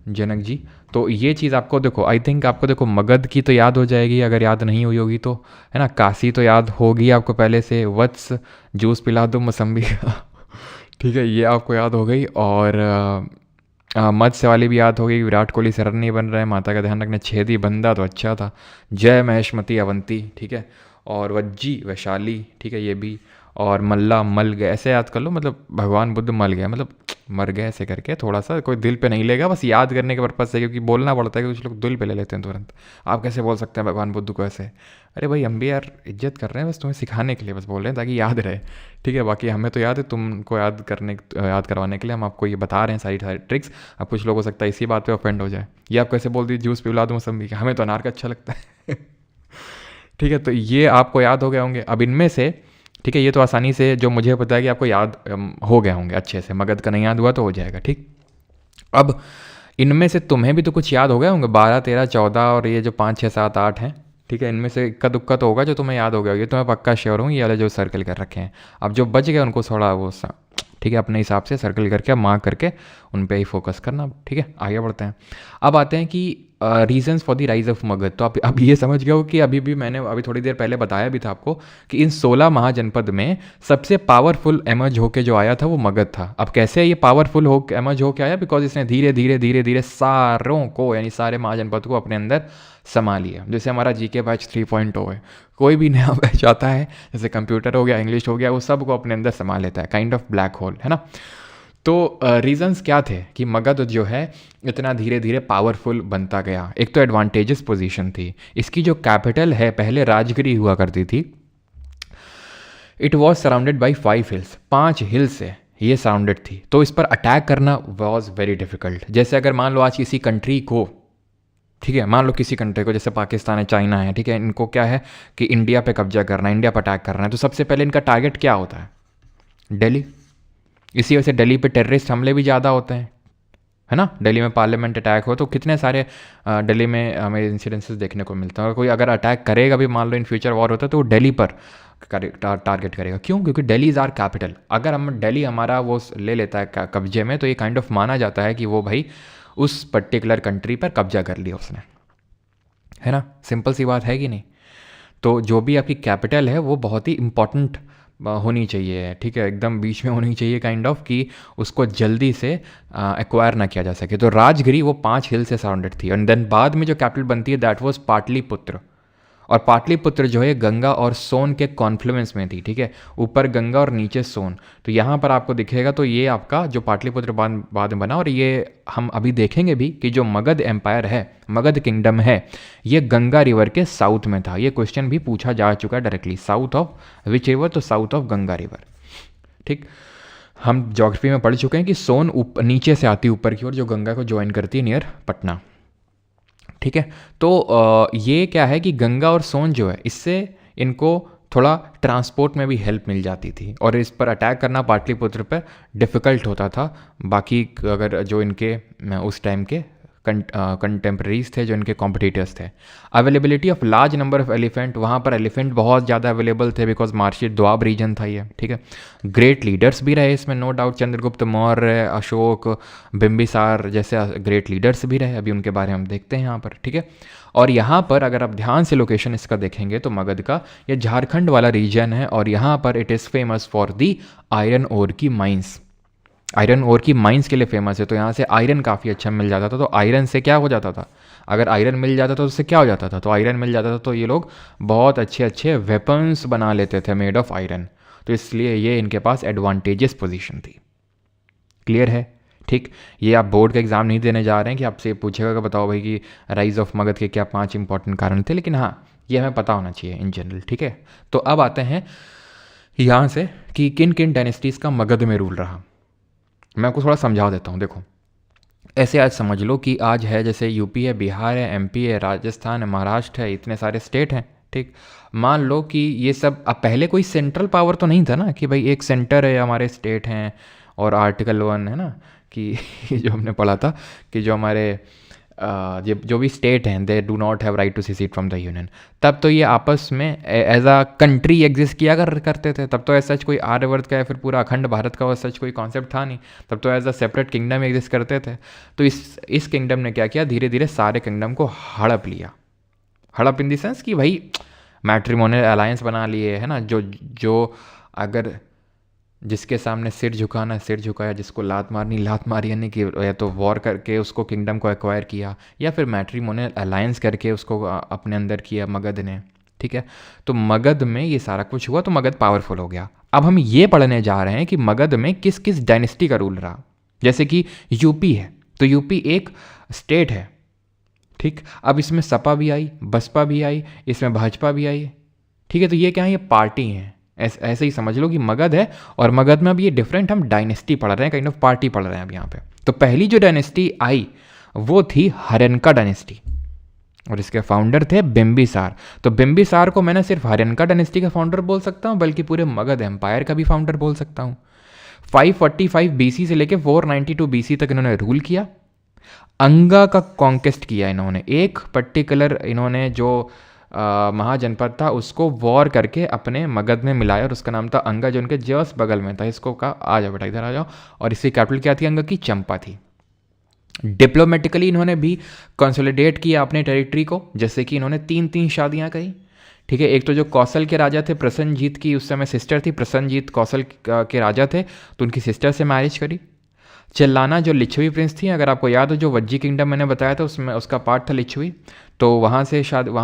जनक जी। तो ये चीज़ आपको देखो, आई थिंक आपको देखो मगध की तो याद हो जाएगी, अगर याद नहीं हुई होगी तो, है ना। काशी तो याद होगी आपको पहले से, वत्स जूस पिला दो मौसम्बी ठीक है, ये आपको याद हो गई। और मत्स्य वाली भी याद हो गई, विराट कोहली शरण नहीं बन रहे हैं, माता का ध्यान रखना, छेदी बंदा तो अच्छा था, जय महेशमती अवंती, ठीक है। और वज्जी वैशाली, ठीक है, ये भी। और मल्ला मल गए, ऐसे याद कर लो, मतलब भगवान बुद्ध मल गए, मतलब मर गए ऐसे करके, थोड़ा सा कोई दिल पे नहीं लेगा, बस याद करने के पर्पज़ से, क्योंकि बोलना पड़ता है कि कुछ लोग दिल पे ले लेते हैं तुरंत। आप कैसे बोल सकते हैं भगवान बुद्ध को ऐसे? अरे भाई हम भी यार इज्जत कर रहे हैं, बस तुम्हें सिखाने के लिए बस बोल रहे हैं ताकि याद रहे, ठीक है। बाकी हमें तो याद है, तुमको याद करवाने के लिए हम आपको ये बता रहे हैं सारी सारी ट्रिक्स। अब कुछ लोग हो सकता है इसी बात पे ऑफेंड हो जाए, ये आप कैसे बोल दी जूस पिला दूँ मौसम्बी, हमें तो अनार का अच्छा लगता है ठीक है, तो ये आपको याद हो गए होंगे। अब इनमें से, ठीक है, ये तो आसानी से जो मुझे पता है कि आपको याद हो गए होंगे अच्छे से, मगध का नहीं याद हुआ तो हो जाएगा, ठीक। अब इनमें से तुम्हें भी तो कुछ याद हो गए होंगे, 12 13 14 और ये जो 5 6 7 8 हैं, ठीक है। इनमें से इक्का दुक्का तो होगा जो तुम्हें याद हो गया, ये तो मैं पक्का श्योर हूँ, ये वाले जो सर्कल कर रखे हैं। अब जो बच गए उनको थोड़ा वो ठीक है, अपने हिसाब से सर्कल करके मार्क करके उन पे ही फोकस करना, ठीक है। आगे बढ़ते हैं, अब आते हैं कि reasons for the rise of Magadh. तो आप अब ये समझ गए हो कि अभी भी मैंने अभी थोड़ी देर पहले बताया भी था आपको कि इन 16 महाजनपद में सबसे पावरफुल एमर्ज होके जो आया था वो मगध था। अब कैसे ये पावरफुल हो एमर्ज होके आया? बिकॉज इसने धीरे धीरे धीरे धीरे सारों को, यानी सारे महाजनपद को अपने अंदर समा लिया। जैसे हमारा जीके बैच 3.0 है, कोई भी नया बैच आता है, जैसे कंप्यूटर हो गया, इंग्लिश हो गया, वो सब को अपने अंदर समा लेता है, काइंड ऑफ ब्लैक होल, है ना। तो रीजंस क्या थे कि मगध जो है इतना धीरे धीरे पावरफुल बनता गया? एक तो एडवांटेजेस पोजीशन थी, इसकी जो कैपिटल है पहले राजगिरी हुआ करती थी, it was surrounded by 5 hills, 5 हिल से ये सराउंडेड थी, तो इस पर अटैक करना वॉज वेरी डिफिकल्ट। जैसे अगर मान लो आज किसी कंट्री को, ठीक है, मान लो किसी कंट्री को, जैसे पाकिस्तान है, चाइना है, ठीक है, इनको क्या है कि इंडिया पे कब्जा करना है, इंडिया पर अटैक करना है, तो सबसे पहले इनका टारगेट क्या होता है? दिल्ली। इसी वजह से दिल्ली पे टेररिस्ट हमले भी ज़्यादा होते हैं, है ना। दिल्ली में पार्लियामेंट अटैक हो तो कितने सारे दिल्ली में हमें इंसिडेंसेस देखने को मिलते हैं। और कोई अगर अटैक करेगा भी, मान लो इन फ्यूचर वॉर होता है, तो वो दिल्ली पर टारगेट करेगा। क्यों? क्योंकि दिल्ली इज़ आर कैपिटल। अगर हम दिल्ली हमारा वो ले लेता है कब्जे में, तो ये काइंड ऑफ माना जाता है कि वो भाई उस पर्टिकुलर कंट्री पर कब्जा कर लिया उसने, है ना। सिंपल सी बात है कि नहीं। तो जो भी आपकी कैपिटल है वो बहुत ही इंपॉर्टेंट होनी चाहिए, ठीक है, एकदम बीच में होनी चाहिए, काइंड ऑफ कि उसको जल्दी से एक्वायर ना किया जा सके। तो राजगिरी वो 5 हिल से सराउंडेड थी। एंड देन बाद में जो कैपिटल बनती है दैट वाज पाटलिपुत्र। और पाटलिपुत्र जो है गंगा और सोन के कॉन्फ्लुएंस में थी, ठीक है, ऊपर गंगा और नीचे सोन। तो यहाँ पर आपको दिखेगा, तो ये आपका जो पाटलिपुत्र बाद में बना, और ये हम अभी देखेंगे भी कि जो मगध एम्पायर है, मगध किंगडम है, ये गंगा रिवर के साउथ में था। ये क्वेश्चन भी पूछा जा चुका है directly, south of which river? तो साउथ ऑफ गंगा रिवर, ठीक। हम ज्योग्राफी में पढ़ चुके हैं कि सोन नीचे से आती है ऊपर की ओर, जो गंगा को ज्वाइन करती है नियर पटना, ठीक है। तो ये क्या है कि गंगा और सोन जो है, इससे इनको थोड़ा ट्रांसपोर्ट में भी हेल्प मिल जाती थी, और इस पर अटैक करना पाटलिपुत्र पर डिफ़िकल्ट होता था। बाकी अगर जो इनके उस टाइम के कंटेम्प्रेरीज थे, जो इनके कॉम्पिटिटर्स थे। Availability of large number of elephant, वहाँ पर एलिफेंट बहुत ज़्यादा अवेलेबल थे, बिकॉज मार्शी द्वाब रीजन था ये, ठीक है। ग्रेट लीडर्स भी रहे इसमें, नो डाउट, चंद्रगुप्त मौर्य, अशोक, बिंबिसार जैसे ग्रेट लीडर्स भी रहे, अभी उनके बारे में हम देखते हैं यहाँ पर, ठीक है। और यहाँ पर अगर आप ध्यान से लोकेशन इसका देखेंगे तो मगध का ये झारखंड वाला रीजन है, और यहाँ पर it is famous for the iron ore की माइंस। आयरन ओर की माइंस के लिए फेमस है, तो यहाँ से आयरन काफ़ी अच्छा मिल जाता था। तो आयरन से क्या हो जाता था? अगर आयरन मिल जाता तो उससे क्या हो जाता था, तो आयरन मिल जाता था तो ये लोग बहुत अच्छे अच्छे वेपन्स बना लेते थे मेड ऑफ आयरन। तो इसलिए ये इनके पास एडवांटेजेस पोजीशन थी। क्लियर है? ठीक। ये आप बोर्ड का एग्जाम नहीं देने जा रहे हैं कि आपसे पूछेगा कि बताओ भाई कि राइज ऑफ मगध के क्या 5 इंपॉर्टेंट कारण थे, लेकिन हाँ ये हमें पता होना चाहिए इन जनरल। ठीक है, तो अब आते हैं यहाँ से कि किन किन डायनेस्टीज़ का मगध में रूल रहा। मैं आपको थोड़ा समझा देता हूँ। देखो, ऐसे आज समझ लो कि आज है जैसे यूपी है, बिहार है, एमपी है, राजस्थान है, महाराष्ट्र है, इतने सारे स्टेट हैं। ठीक, मान लो कि ये सब, अब पहले कोई सेंट्रल पावर तो नहीं था ना कि भाई एक सेंटर है, हमारे स्टेट हैं और आर्टिकल 1 है ना कि जो हमने पढ़ा था कि जो हमारे जो भी स्टेट हैं they do not have right to secede from the union. तब तो ये आपस में एज अ कंट्री एग्जिस्ट किया करते थे। तब तो ऐसा सच कोई आर्यवर्त का या फिर पूरा अखंड भारत का सच कोई कॉन्सेप्ट था नहीं। तब तो as a separate kingdom exist करते थे। तो इस किंगडम ने क्या किया, धीरे धीरे सारे किंगडम को हड़प लिया। हड़प इन द सेंस कि भाई मैट्रिमोनियल अलायंस बना लिए, है ना, जो अगर जिसके सामने सिर झुकाना सिर झुकाया, जिसको लात मारनी लात मारी, यानी कि या तो वॉर करके उसको किंगडम को एक्वायर किया या फिर मैट्रिमोनियल अलायंस करके उसको अपने अंदर किया मगध ने। ठीक है, तो मगध में ये सारा कुछ हुआ तो मगध पावरफुल हो गया। अब हम ये पढ़ने जा रहे हैं कि मगध में किस किस डायनेस्टी का रूल रहा। जैसे कि यूपी है तो यूपी एक स्टेट है। ठीक, अब इसमें सपा भी आई, बसपा भी आई, इसमें भाजपा भी आई। ठीक है, तो ये क्या है, ये पार्टी हैं। ऐसे ही समझ लो कि मगध है और मगध में अब ये डिफरेंट हम डायनेस्टी पढ़ रहे हैं, काइंड ऑफ पार्टी पढ़ रहे हैं अब यहाँ पे। तो पहली जो डायनेस्टी आई वो थी हर्यनका डायनेस्टी और इसके फाउंडर थे बिंबिसार। तो बिंबिसार को मैं ना सिर्फ हर्यनका डायनेस्टी का फाउंडर बोल सकता हूँ बल्कि पूरे मगध एम्पायर का भी फाउंडर बोल सकता हूँ। 545 बीसी से लेकर 492 बीसी तक इन्होंने रूल किया। अंगा का कॉन्केस्ट किया इन्होंने, एक पर्टिकुलर इन्होंने जो महाजनपद था उसको वॉर करके अपने मगध में मिलाया और उसका नाम था अंगा, जो उनके जस्ट बगल में था। इसको कहा आ जाओ बेटा इधर आ जाओ, और इसकी कैपिटल क्या थी, अंगा की चंपा थी। डिप्लोमेटिकली इन्होंने भी कंसोलिडेट किया अपने टेरिटरी को, जैसे कि इन्होंने 3 शादियां करी। ठीक है, एक तो जो कौशल के राजा थे प्रसन्नजीत की उस समय सिस्टर थी, प्रसन्नजीत कौशल के राजा थे तो उनकी सिस्टर से मैरिज करी। चिल्लाना जो लिच्छवी प्रिंस थी, अगर आपको याद हो जो वज्जी किंगडम मैंने बताया था उसमें उसका पार्ट था लिच्छवी, तो वहाँ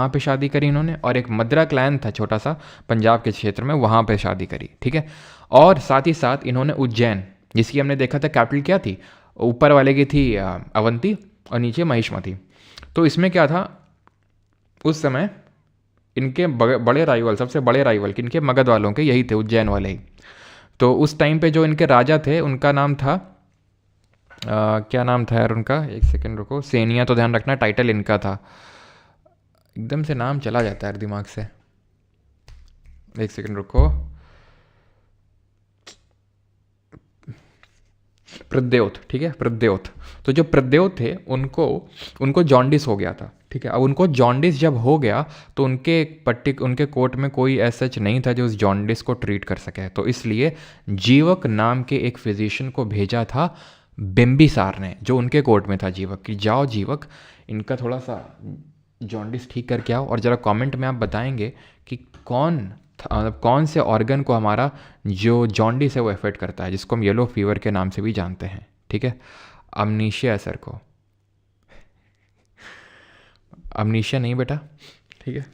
पे शादी करी इन्होंने। और एक मद्रा क्लैन था छोटा सा पंजाब के क्षेत्र में, वहाँ पे शादी करी। ठीक है, और साथ ही साथ इन्होंने उज्जैन, जिसकी हमने देखा था कैपिटल क्या थी, ऊपर वाले की थी अवंती और नीचे महिष्मती। तो इसमें क्या था, उस समय इनके बड़े राइवल, सबसे बड़े राइवल इनके मगध वालों के यही थे, उज्जैन वाले ही। तो उस टाइम पे जो इनके राजा थे उनका नाम था क्या नाम था यार उनका, एक सेकंड रुको, सेनिया तो ध्यान रखना टाइटल इनका था, एकदम से नाम चला जाता है दिमाग से, एक सेकंड रुको, प्रद्योत। ठीक है, प्रद्योत। तो जो प्रद्योत थे उनको जॉन्डिस हो गया था। ठीक है, अब उनको जॉन्डिस जब हो गया तो उनके कोर्ट में कोई ऐसा सच नहीं था जो उस जॉन्डिस को ट्रीट कर सके। तो इसलिए जीवक नाम के एक फिजिशियन को भेजा था बिंबिसार ने, जो उनके कोर्ट में था जीवक, कि जाओ जीवक इनका थोड़ा सा जॉन्डिस ठीक करके आओ, और ज़रा कमेंट में आप बताएंगे कि कौन से ऑर्गन को हमारा जो जॉन्डिस है वो अफेक्ट करता है, जिसको हम येलो फीवर के नाम से भी जानते हैं। ठीक है, अमनीशिया सर को, अमनीशिया नहीं बेटा, ठीक है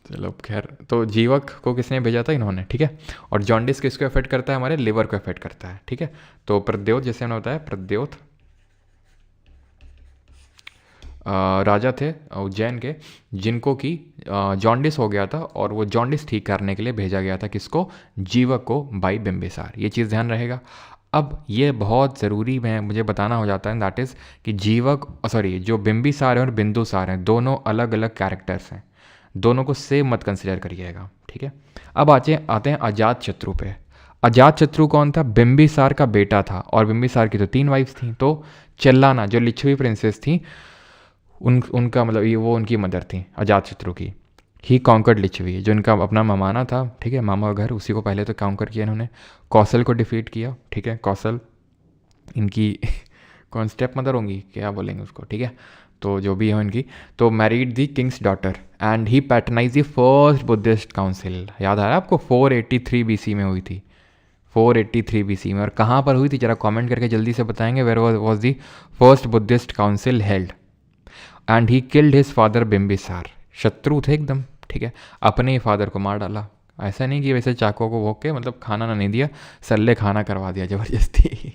चलो खैर, तो जीवक को किसने भेजा था, इन्होंने। ठीक है, और जॉन्डिस किसको अफेक्ट करता है, हमारे लिवर को अफेक्ट करता है। ठीक है, तो प्रद्योत जैसे हमने बताया, प्रद्योत राजा थे उज्जैन के, जिनको कि जॉन्डिस हो गया था और वो जॉन्डिस ठीक करने के लिए भेजा गया था किसको, जीवक को, बाई बिंबिसार। ये चीज़ ध्यान रहेगा। अब ये बहुत ज़रूरी मुझे बताना हो जाता है, दैट इज़ कि जो बिंबिसार हैं और बिंदुसार हैं दोनों अलग अलग कैरेक्टर्स हैं, दोनों को सेम मत कंसिडर करिएगा। ठीक है, अब आते हैं अजात शत्रु पे। अजात शत्रु कौन था, बिंबिसार का बेटा था, और बिंबिसार की तो 3 वाइफ्स थी। तो चेल्लाना जो लिच्छवी प्रिंसेस थी उनका मतलब ये वो उनकी मदर थी अजात शत्रु की। ही कॉन्कर्ड लिच्छवी, जो इनका अपना ममाना था। ठीक है, मामा का घर, उसी को पहले तो कॉन्कर किया इन्होंने। कौशल को डिफीट किया। ठीक है, कौशल इनकी कौन स्टेप मदर होंगी, क्या बोलेंगे उसको। ठीक है, तो जो भी हो इनकी, तो married the Kings daughter and he patronise the first Buddhist council. याद आ रहा है आपको, 483 बीसी में हुई थी 483 BC में। और कहाँ पर हुई थी जरा कमेंट करके जल्दी से बताएंगे। Where was the first Buddhist council held and he killed his father Bimbisara. शत्रु थे एकदम, ठीक है, अपने ही फादर को मार डाला। ऐसा नहीं कि वैसे चाकों को भोग के मतलब खाना ना नहीं दिया, सल्ले खाना करवा दिया ज़बरदस्ती।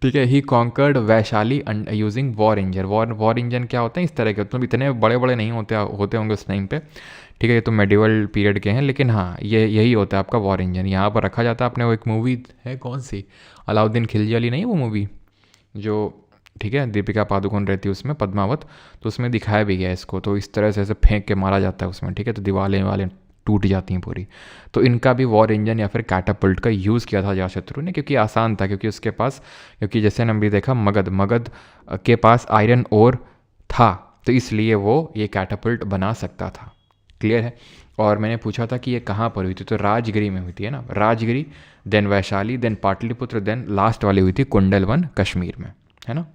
ठीक है, he conquered Vaishali using war engine. War engine क्या होते हैं, इस तरह के, मतलब इतने बड़े बड़े नहीं होते होंगे उस टाइम पे, ठीक है, ये तो मेडिवल पीरियड के हैं, लेकिन हाँ ये यही होता है आपका वॉर इंजन, यहाँ पर रखा जाता है। अपने वो एक मूवी है कौन सी, अलाउद्दीन खिलजी वाली, नहीं वो मूवी जो, ठीक है, दीपिका पादुकोण रहती है उसमें, पद्मावत, तो उसमें दिखाया भी गया इसको। तो इस तरह से ऐसे फेंक के मारा जाता है उसमें, ठीक है, तो दीवारें वाले टूट जाती हैं पूरी। तो इनका भी वॉर इंजन या फिर कैटापल्ट का यूज़ किया था अजातशत्रु ने, क्योंकि आसान था, क्योंकि उसके पास, क्योंकि जैसे हमने भी देखा मगध के पास आयरन ओर था, तो इसलिए वो ये कैटापल्ट बना सकता था। क्लियर है। और मैंने पूछा था कि ये कहाँ पर हुई थी, तो राजगिरी में हुई थी, है ना, Rajgiri, then Vaishali, then Pataliputra, then last वाली हुई थी कुंडलवन कश्मीर में, है ना।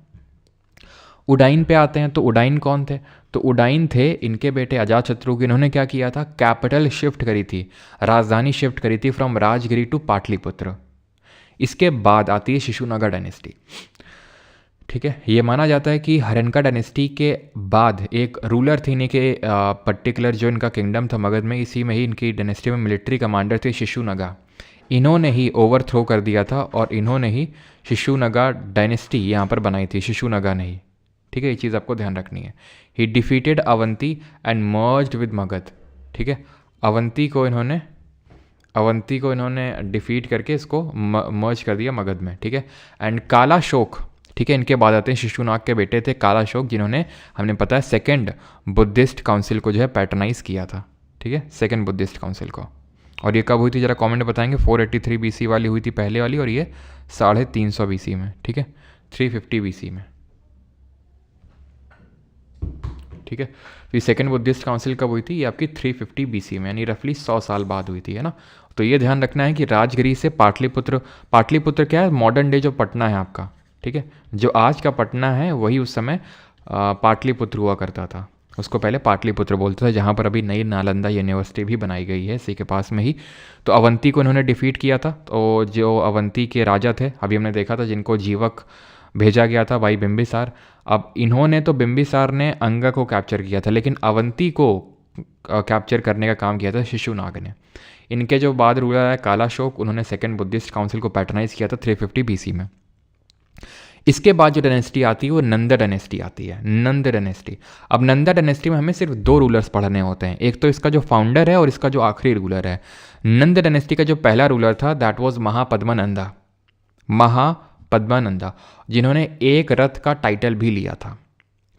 उडाइन पे आते हैं, तो उडाइन कौन थे, तो उडाइन थे इनके बेटे अजातशत्रु के। इन्होंने क्या किया था, कैपिटल शिफ्ट करी थी, राजधानी शिफ्ट करी थी फ्रॉम राजगिरी टू पाटलिपुत्र। इसके बाद आती है शिशुनागा डायनेस्टी, ठीक है। ये माना जाता है कि हरनका डायनेस्टी के बाद एक रूलर थे इन्हीं के पर्टिकुलर, जो इनका किंगडम था मगध में, इसी में ही इनकी डायनेस्टी में मिलिट्री कमांडर थे शिशुनागा। इन्होंने ही ओवरथ्रो कर दिया था और इन्होंने ही शिशुनागा डायनेस्टी यहाँ पर बनाई थी, शिशुनागा ने ही, ठीक है, ये चीज़ आपको ध्यान रखनी है। ही defeated Avanti and merged with Magadh, ठीक है, अवंती को इन्होंने डिफीट करके इसको मर्ज कर दिया मगध में, ठीक है। एंड कालाशोक, ठीक है, इनके बाद आते हैं शिशुनाग के बेटे थे कालाशोक, जिन्होंने हमने पता है सेकेंड बुद्धिस्ट काउंसिल को जो है पैटर्नाइज किया था, ठीक है, सेकेंड बुद्धिस्ट काउंसिल को। और ये कब हुई थी जरा कमेंट बताएंगे। 483 BC वाली हुई थी पहले वाली, और ये 350 BC में, ठीक है, 350 BC में, ठीक है। तो ये सेकेंड बुद्धिस्ट काउंसिल कब हुई थी, ये आपकी 350 BC में, यानी रफली 100 साल बाद हुई थी, है ना। तो ये ध्यान रखना है कि राजगिरी से पाटलिपुत्र क्या है, मॉडर्न डे जो पटना है आपका, ठीक है, जो आज का पटना है वही उस समय पाटलिपुत्र हुआ करता था। उसको पहले पाटलिपुत्र बोलते थे, जहाँ पर अभी नई नालंदा यूनिवर्सिटी भी बनाई गई है इसी के पास में ही। तो अवंती को इन्होंने डिफीट किया था। तो जो अवंती के राजा थे, अभी हमने देखा था, जिनको जीवक भेजा गया था भाई बिम्बिसार, अब इन्होंने तो, बिम्बिसार ने अंगा को कैप्चर किया था, लेकिन अवंती को कैप्चर करने का काम किया था शिशुनाग ने। इनके जो बाद रूलर है कालाशोक, उन्होंने सेकेंड बुद्धिस्ट काउंसिल को पैटर्नाइज किया था 350 BC में। इसके बाद जो डायनेस्टी आती है वो नंदा डायनेस्टी आती है, नंद डायनेस्टी। अब नंदा डायनेस्टी में हमें सिर्फ 2 रूलर्स पढ़ने होते हैं, एक तो इसका जो फाउंडर है और इसका जो आखिरी रूलर है। नंद डायनेस्टी का जो पहला रूलर था दैट वाज महापद्मानंदा, जिन्होंने एक रथ का टाइटल भी लिया था,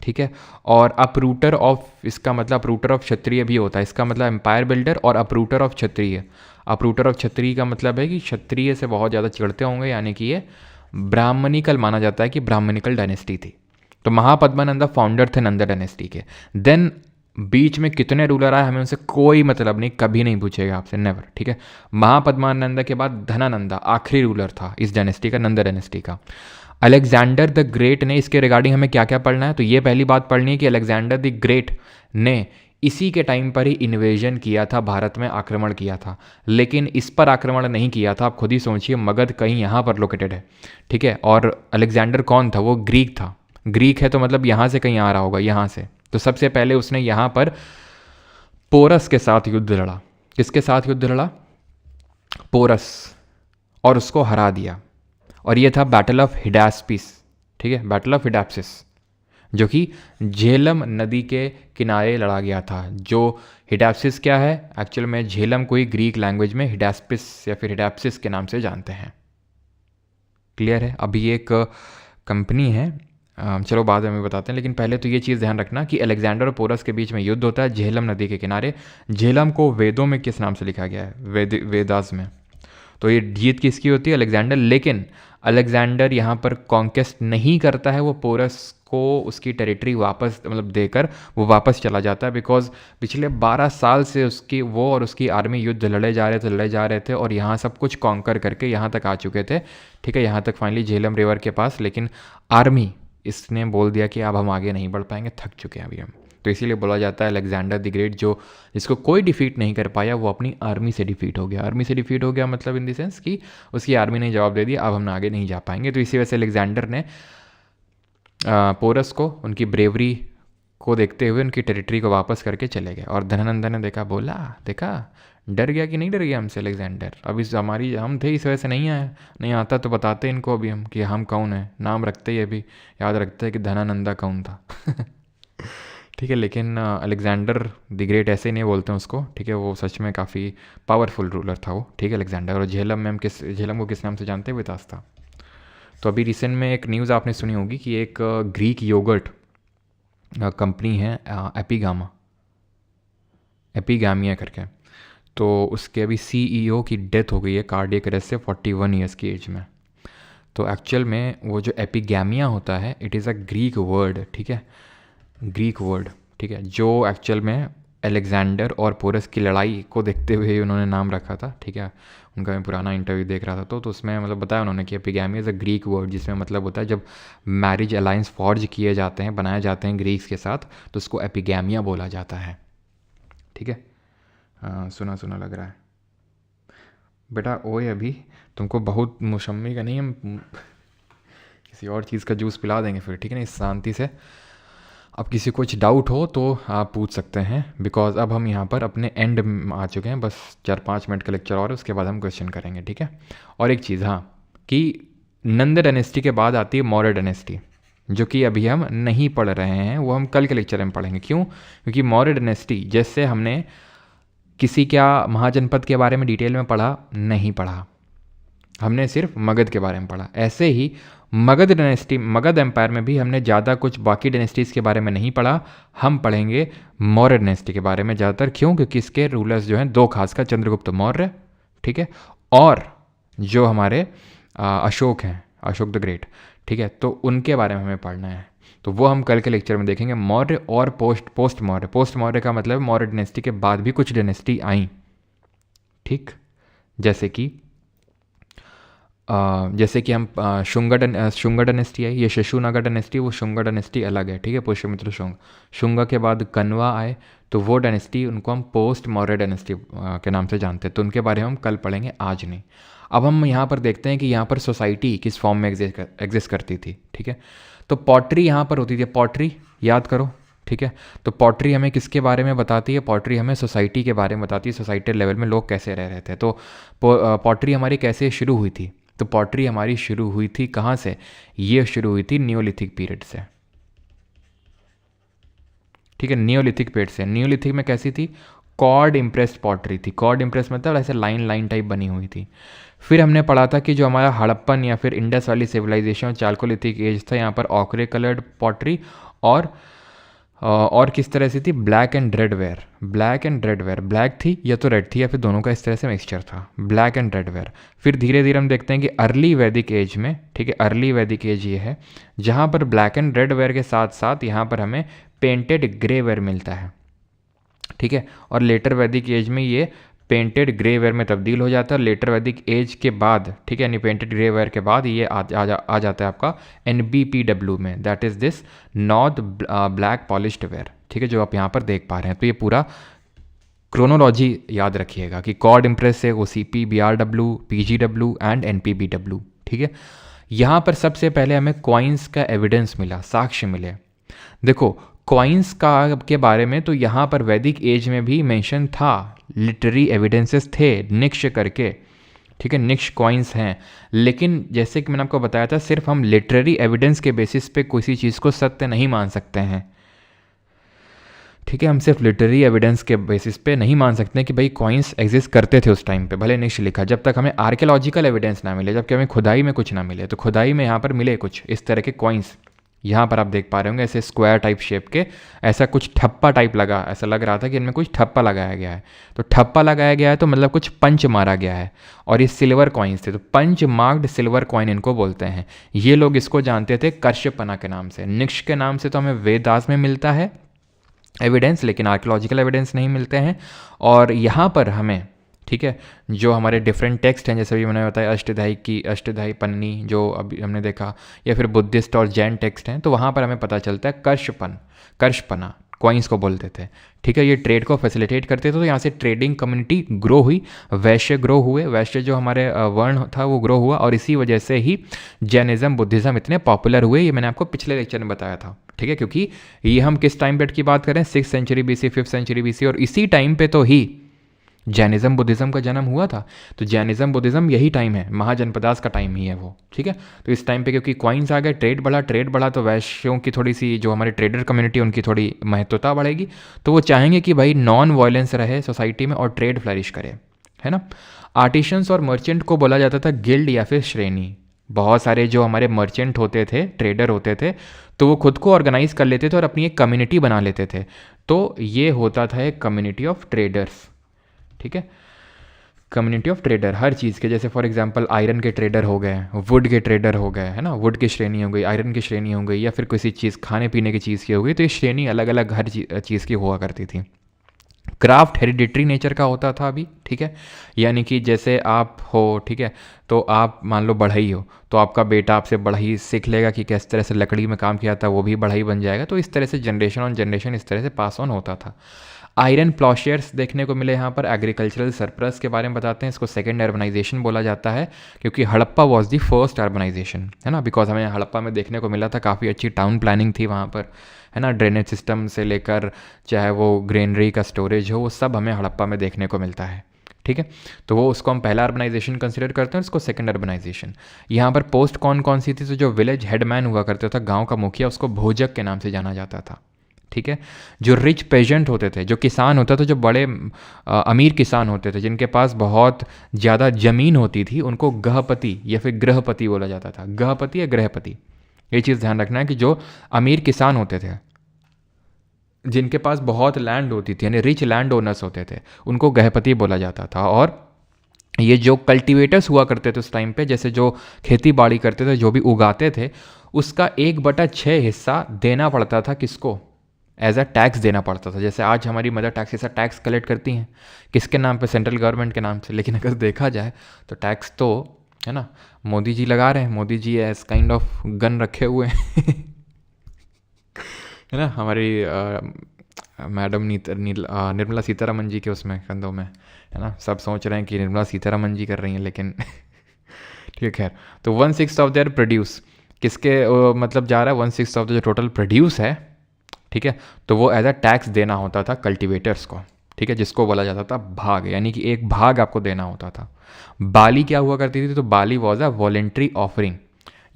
ठीक है। और अपरूटर ऑफ, इसका मतलब अपरूटर ऑफ क्षत्रिय भी होता है, इसका मतलब एम्पायर बिल्डर और अपरूटर ऑफ क्षत्रिय। अपरूटर ऑफ क्षत्रिय का मतलब है कि क्षत्रिय से बहुत ज़्यादा चिढ़ते होंगे, यानी कि ये ब्राह्मणिकल माना जाता है कि ब्राह्मणिकल डायनेस्टी थी। तो महापद्मानंदा फाउंडर थे नंदा डायनेस्टी के। देन बीच में कितने रूलर आए हमें उनसे कोई मतलब नहीं, कभी नहीं पूछेगा आपसे, नेवर, ठीक है। महापद्मानंदा के बाद धनानंदा आखिरी रूलर था इस डायनेस्टी का, नंदा डायनेस्टी का। अलेक्जेंडर द ग्रेट ने, इसके रिगार्डिंग हमें क्या क्या पढ़ना है, तो ये पहली बात पढ़नी है कि अलेक्जेंडर द ग्रेट ने इसी के टाइम पर ही इन्वेजन किया था, भारत में आक्रमण किया था, लेकिन इस पर आक्रमण नहीं किया था। आप खुद ही सोचिए, मगध कहीं यहाँ पर लोकेटेड है, ठीक है, और अलेक्जेंडर कौन था, वो ग्रीक था। ग्रीक है तो मतलब यहाँ से कहीं आ रहा होगा, यहाँ से। तो सबसे पहले उसने यहाँ पर पोरस के साथ युद्ध लड़ा। किसके साथ युद्ध लड़ा, पोरस, और उसको हरा दिया। और ये था बैटल ऑफ हिडास्पिस, ठीक है, बैटल ऑफ हिडाप्सिस, जो कि झेलम नदी के किनारे लड़ा गया था। जो हिडाप्सिस क्या है, एक्चुअल में झेलम को ही ग्रीक लैंग्वेज में हिडास्पिस या फिर हिडाप्सिस के नाम से जानते हैं। क्लियर है। अभी एक कंपनी है, चलो बाद में बताते हैं, लेकिन पहले तो ये चीज़ ध्यान रखना कि अलेक्जेंडर और पोरस के बीच में युद्ध होता है झेलम नदी के किनारे। झेलम को वेदों में किस नाम से लिखा गया है, वेदास में। तो ये जीत किसकी होती है, अलेक्जेंडर। लेकिन अलेक्जेंडर यहाँ पर कॉन्केस्ट नहीं करता है, वो पोरस को उसकी टेरिटरी वापस मतलब देकर वो वापस चला जाता है, बिकॉज पिछले 12 साल से वो और उसकी आर्मी युद्ध लड़े जा रहे थे और यहाँ सब कुछ कॉन्कर करके यहाँ तक आ चुके थे, ठीक है, यहाँ तक फाइनली झेलम रिवर के पास। लेकिन आर्मी, इसने बोल दिया कि अब हम आगे नहीं बढ़ पाएंगे, थक चुके हैं अभी हम, तो इसीलिए बोला जाता है अलेक्जेंडर द ग्रेट जो जिसको कोई डिफीट नहीं कर पाया वो अपनी आर्मी से डिफीट हो गया। आर्मी से डिफीट हो गया मतलब इन द सेंस कि उसकी आर्मी ने जवाब दे दिया अब हम आगे नहीं जा पाएंगे। तो इसी वजह से अलेक्जेंडर ने पोरस को उनकी ब्रेवरी को देखते हुए उनकी टेरिटरी को वापस करके चले गए। और धनानंदन ने देखा, बोला देखा डर गया कि नहीं डर गया हमसे अलेक्जेंडर, अब इस हमारी हम थे इस वजह से नहीं आए, नहीं आता तो बताते इनको अभी हम कि हम कौन है, नाम रखते ही अभी याद रखते हैं कि धनानंदा कौन था। ठीक है, लेकिन अलेक्जेंडर द ग्रेट ऐसे ही नहीं बोलते हैं उसको, ठीक है, वो सच में काफ़ी पावरफुल रूलर था वो, ठीक है अलेक्जेंडर। और झेलम में हम झेलम को किस नाम से जानते हैं, वितास था। तो अभी रिसेंट में एक न्यूज़ आपने सुनी होगी कि एक ग्रीक योगर्ट कंपनी है एपिगामिया करके, तो उसके अभी सीईओ की डेथ हो गई है कार्डियक अरेस्ट से 41 ईयर्स की एज में। तो एक्चुअल में वो जो एपिगैमिया होता है it is a Greek word, ठीक है, ग्रीक वर्ड, ठीक है, जो एक्चुअल में अलेक्जेंडर और पोरस की लड़ाई को देखते हुए उन्होंने नाम रखा था, ठीक है। उनका मैं पुराना इंटरव्यू देख रहा था तो उसमें मतलब बताया उन्होंने कि Epigamia is a Greek word, जिसमें मतलब होता है जब मैरिज अलायंस फॉर्ज किए जाते हैं, बनाए जाते हैं ग्रीक्स के साथ, तो उसको एपिगैमिया बोला जाता है, ठीक है। सुना सुना लग रहा है बेटा, ओए अभी तुमको बहुत मौसमी का नहीं, हम किसी और चीज़ का जूस पिला देंगे फिर, ठीक है ना, इस शांति से। अब किसी को कुछ डाउट हो तो आप पूछ सकते हैं, बिकॉज अब हम यहाँ पर अपने एंड में आ चुके हैं, बस 4-5 मिनट का लेक्चर और है, उसके बाद हम क्वेश्चन करेंगे, ठीक है। और एक चीज़ हाँ, कि नंद डायनेस्टी के बाद आती है मौर्य डायनेस्टी, जो कि अभी हम नहीं पढ़ रहे हैं, वो हम कल के लेक्चर में पढ़ेंगे। क्यों? क्योंकि मौर्य डायनेस्टी जैसे हमने किसी क्या महाजनपद के बारे में डिटेल में पढ़ा नहीं पढ़ा, हमने सिर्फ मगध के बारे में पढ़ा, ऐसे ही मगध डायनेस्टी, मगध एम्पायर में भी हमने ज़्यादा कुछ बाकी डायनेस्टीज़ के बारे में नहीं पढ़ा। हम पढ़ेंगे मौर्य डायनेस्टी के बारे में ज़्यादातर। क्यों? क्योंकि इसके रूलर्स जो हैं दो, खासकर चंद्रगुप्त मौर्य, ठीक है, और जो हमारे अशोक हैं, अशोक द ग्रेट, ठीक है, तो उनके बारे में हमें पढ़ना है। तो वो हम कल के लेक्चर में देखेंगे। मौर्य और पोस्ट मौर्य, पोस्ट मौर्य का मतलब मौर्य डायनेस्टी के बाद भी कुछ डायनेस्टी आई, ठीक, जैसे कि हम शुंग डायनेस्टी आई, ये शशुनागा डायनेस्टी, वो शुंग डायनेस्टी अलग है, ठीक है, पुष्यमित्र शुंग के बाद कन्वा आए, तो वो डायनेस्टी उनको हम पोस्ट मौर्य डायनेस्टी के नाम से जानते हैं, तो उनके बारे में हम कल पढ़ेंगे, आज नहीं। अब हम यहाँ पर देखते हैं कि यहाँ पर सोसाइटी किस फॉर्म में एग्जिस्ट करती थी, ठीक है। तो पॉटरी यहाँ पर होती थी, पॉटरी याद करो, ठीक है। तो पॉटरी हमें किसके बारे में बताती है? पॉटरी हमें सोसाइटी के बारे में बताती है, सोसाइटी लेवल में लोग कैसे रह रहे थे। तो पॉटरी हमारी कैसे शुरू हुई थी? तो पॉटरी हमारी शुरू हुई थी कहाँ से? ये शुरू हुई थी नियोलिथिक पीरियड से, ठीक है, नियोलिथिक पीरियड से। नियोलिथिक में कैसी थी? कॉर्ड इम्प्रेस्ड पॉटरी थी। कॉर्ड इम्प्रेस मतलब ऐसे लाइन लाइन टाइप बनी हुई थी। फिर हमने पढ़ा था कि जो हमारा हड़प्पन या फिर इंडस वैली सिविलाइजेशन और चालकोलिथिक एज था, यहाँ पर ऑकरे कलर्ड पॉटरी और किस तरह से थी? Black and red ware, black and red ware, black थी या तो रेड थी या फिर दोनों का इस तरह से मिक्सचर था, ब्लैक एंड रेड वेयर। फिर धीरे धीरे हम देखते हैं कि अर्ली वैदिक एज में, ठीक है, अर्ली वैदिक एज ये है जहाँ पर ब्लैक एंड रेड वेयर के साथ साथ यहाँ पर हमें पेंटेड ग्रे वेयर मिलता है, ठीक है। और लेटर वैदिक एज में ये पेंटेड ग्रे वेयर में तब्दील हो जाता है। लेटर वैदिक एज के बाद, ठीक है, यानी पेंटेड ग्रे वेयर के बाद ये आ जाता है आपका NBPW में, that is this north black polished where, ठीक है, जो आप यहाँ पर देख पा रहे हैं। तो ये पूरा क्रोनोलॉजी याद रखिएगा कि कॉर्ड इम्प्रेस से OCP, BRW, PGW and NPBW, ठीक है। यहाँ पर सबसे पहले हमें कॉइन्स का एविडेंस मिला, साक्ष्य मिले। देखो कॉइन्स का के बारे में तो यहाँ पर वैदिक एज में भी मेंशन था, लिटरेरी एविडेंसेस थे निक्ष करके, ठीक है, निक्ष कॉइन्स हैं। लेकिन जैसे कि मैंने आपको बताया था, सिर्फ हम लिटरेरी एविडेंस के बेसिस पे किसी चीज़ को सत्य नहीं मान सकते हैं, ठीक है। हम सिर्फ लिटरेरी एविडेंस के बेसिस पे नहीं मान सकते हैं कि भाई कॉइन्स एग्जिस्ट करते थे उस टाइम पे, भले निक्ष लिखा, जब तक हमें आर्कियोलॉजिकल एविडेंस ना मिले, जबकि हमें खुदाई में कुछ ना मिले। तो खुदाई में यहाँ पर मिले कुछ इस तरह के कॉइन्स, यहाँ पर आप देख पा रहे होंगे ऐसे स्क्वायर टाइप शेप के, ऐसा कुछ ठप्पा टाइप लगा, ऐसा लग रहा था कि इनमें कुछ ठप्पा लगाया गया है। तो ठप्पा लगाया गया है तो मतलब कुछ पंच मारा गया है, और ये सिल्वर कॉइन्स थे, तो पंच मार्क्ड सिल्वर कॉइन इनको बोलते हैं। ये लोग इसको जानते थे कर्षपना के नाम से। निक्ष के नाम से तो हमें वेदास में मिलता है एविडेंस, लेकिन आर्कियोलॉजिकल एविडेंस नहीं मिलते हैं। और यहाँ पर हमें, ठीक है, जो हमारे डिफरेंट टेक्स्ट हैं, जैसे भी मैंने बताया अष्टधाई पन्नी जो अभी हमने देखा, या फिर बुद्धिस्ट और जैन टेक्स्ट हैं, तो वहाँ पर हमें पता चलता है कर्षपना कॉइन्स को बोलते थे, ठीक है। ये ट्रेड को फैसिलिटेट करते थे, तो यहाँ से ट्रेडिंग कम्युनिटी ग्रो हुई, वैश्य ग्रो हुए, वैश्य जो हमारे वर्ण था वो ग्रो हुआ, और इसी वजह से ही जैनिज़्म बुद्धिज़्म इतने पॉपुलर हुए। ये मैंने आपको पिछले लेक्चर में बताया था, ठीक है। क्योंकि ये हम किस टाइम पीरियड की बात करें, 6th century BC, 5th century BC, और इसी टाइम पे तो ही जैनिज़्म बुद्धिज़्म का जन्म हुआ था। तो जैनिज़्म बुद्धिज़्म यही टाइम है, महाजनपदास का टाइम ही है वो, ठीक है। तो इस टाइम पे क्योंकि कॉइन्स आ गए, ट्रेड बढ़ा, तो वैश्यों की थोड़ी सी जो हमारी ट्रेडर कम्युनिटी उनकी थोड़ी महत्वता बढ़ेगी, तो वो चाहेंगे कि भाई नॉन वायलेंस रहे सोसाइटी में और ट्रेड फ्लरिश करे, है ना। आर्टिशंस और मर्चेंट को बोला जाता था गिल्ड या फिर श्रेणी। बहुत सारे जो हमारे मर्चेंट होते थे, ट्रेडर होते थे, तो वो खुद को ऑर्गेनाइज कर लेते थे और अपनी एक कम्युनिटी बना लेते थे। तो ये होता था एक कम्युनिटी ऑफ ट्रेडर्स, ठीक है। कम्युनिटी ऑफ ट्रेडर हर चीज़ के, जैसे फॉर एग्जांपल आयरन के ट्रेडर हो गए, वुड के ट्रेडर हो गए, है ना, वुड की श्रेणी हो गई, आयरन की श्रेणी हो गई, या फिर किसी चीज़ खाने पीने की चीज़ की हो गई। तो ये श्रेणी अलग अलग हर चीज़ की हुआ करती थी। क्राफ्ट हेरिडिटरी नेचर का होता था अभी, ठीक है। यानी कि जैसे आप हो, ठीक है, तो आप मान लो बढ़ई हो, तो आपका बेटा आपसे बढ़ई सीख लेगा कि किस तरह से लकड़ी में काम किया था, वो भी बढ़ई बन जाएगा। तो इस तरह से जनरेशन ऑन जनरेशन इस तरह से पास ऑन होता था। आयरन प्लॉशेयर्स देखने को मिले यहाँ पर। एग्रीकल्चरल सरप्लस के बारे में बताते हैं, इसको सेकेंड अर्बनाइजेशन बोला जाता है, क्योंकि Harappa was the first urbanisation, है ना। बिकॉज हमें हड़प्पा में देखने को मिला था काफ़ी अच्छी टाउन प्लानिंग थी वहाँ पर, है ना। ड्रेनेज सिस्टम से लेकर चाहे वो ग्रेनरी का स्टोरेज हो, वो सब हमें हड़प्पा में देखने को मिलता है, ठीक है। तो वो उसको हम पहला अर्बनाइजेशन कंसिडर करते हैं, उसको सेकंड अर्बनाइजेशन। यहाँ पर पोस्ट कौन सी थी, तो जो विलेज हेडमैन हुआ करता था, गांव का मुखिया, उसको भोजक के नाम से जाना जाता था, ठीक है। जो रिच पेजेंट होते थे, जो किसान होता था, जो बड़े अमीर किसान होते थे, जिनके पास बहुत ज़्यादा ज़मीन होती थी, उनको गहपति या फिर गृहपति बोला जाता था। गहपति या गृहपति, ये चीज़ ध्यान रखना है कि जो अमीर किसान होते थे, जिनके पास बहुत लैंड होती थी, यानी रिच लैंड ओनर्स होते थे, उनको गृहपति बोला जाता था। और ये जो कल्टीवेटर्स हुआ करते थे उस टाइम पे, जैसे जो खेती बाड़ी करते थे, जो भी उगाते थे, उसका 1/6 हिस्सा देना पड़ता था किसको, एज अ टैक्स देना पड़ता था। जैसे आज हमारी मदर टैक्स ऐसा टैक्स कलेक्ट करती हैं, किसके नाम पे, सेंट्रल गवर्नमेंट के नाम से। लेकिन अगर देखा जाए तो टैक्स तो, है ना, मोदी जी लगा रहे हैं। Modi ji as kind of gun रखे हुए हैं है ना, हमारी मैडम निर्मला सीतारमन जी के उसमें कंधों में, है ना। सब सोच रहे हैं कि निर्मला सीतारमन जी कर रही हैं, लेकिन ठीक है, खैर। तो 1/6 ऑफ देयर प्रोड्यूस किसके मतलब जा रहा है, 1/6 ऑफ द जो टोटल प्रोड्यूस है, ठीक है, तो वो एज अ टैक्स देना होता था कल्टीवेटर्स को, ठीक है, जिसको बोला जाता था भाग, यानी कि एक भाग आपको देना होता था। बाली क्या हुआ करती थी, तो बाली वॉज अ वॉलेंट्री ऑफरिंग,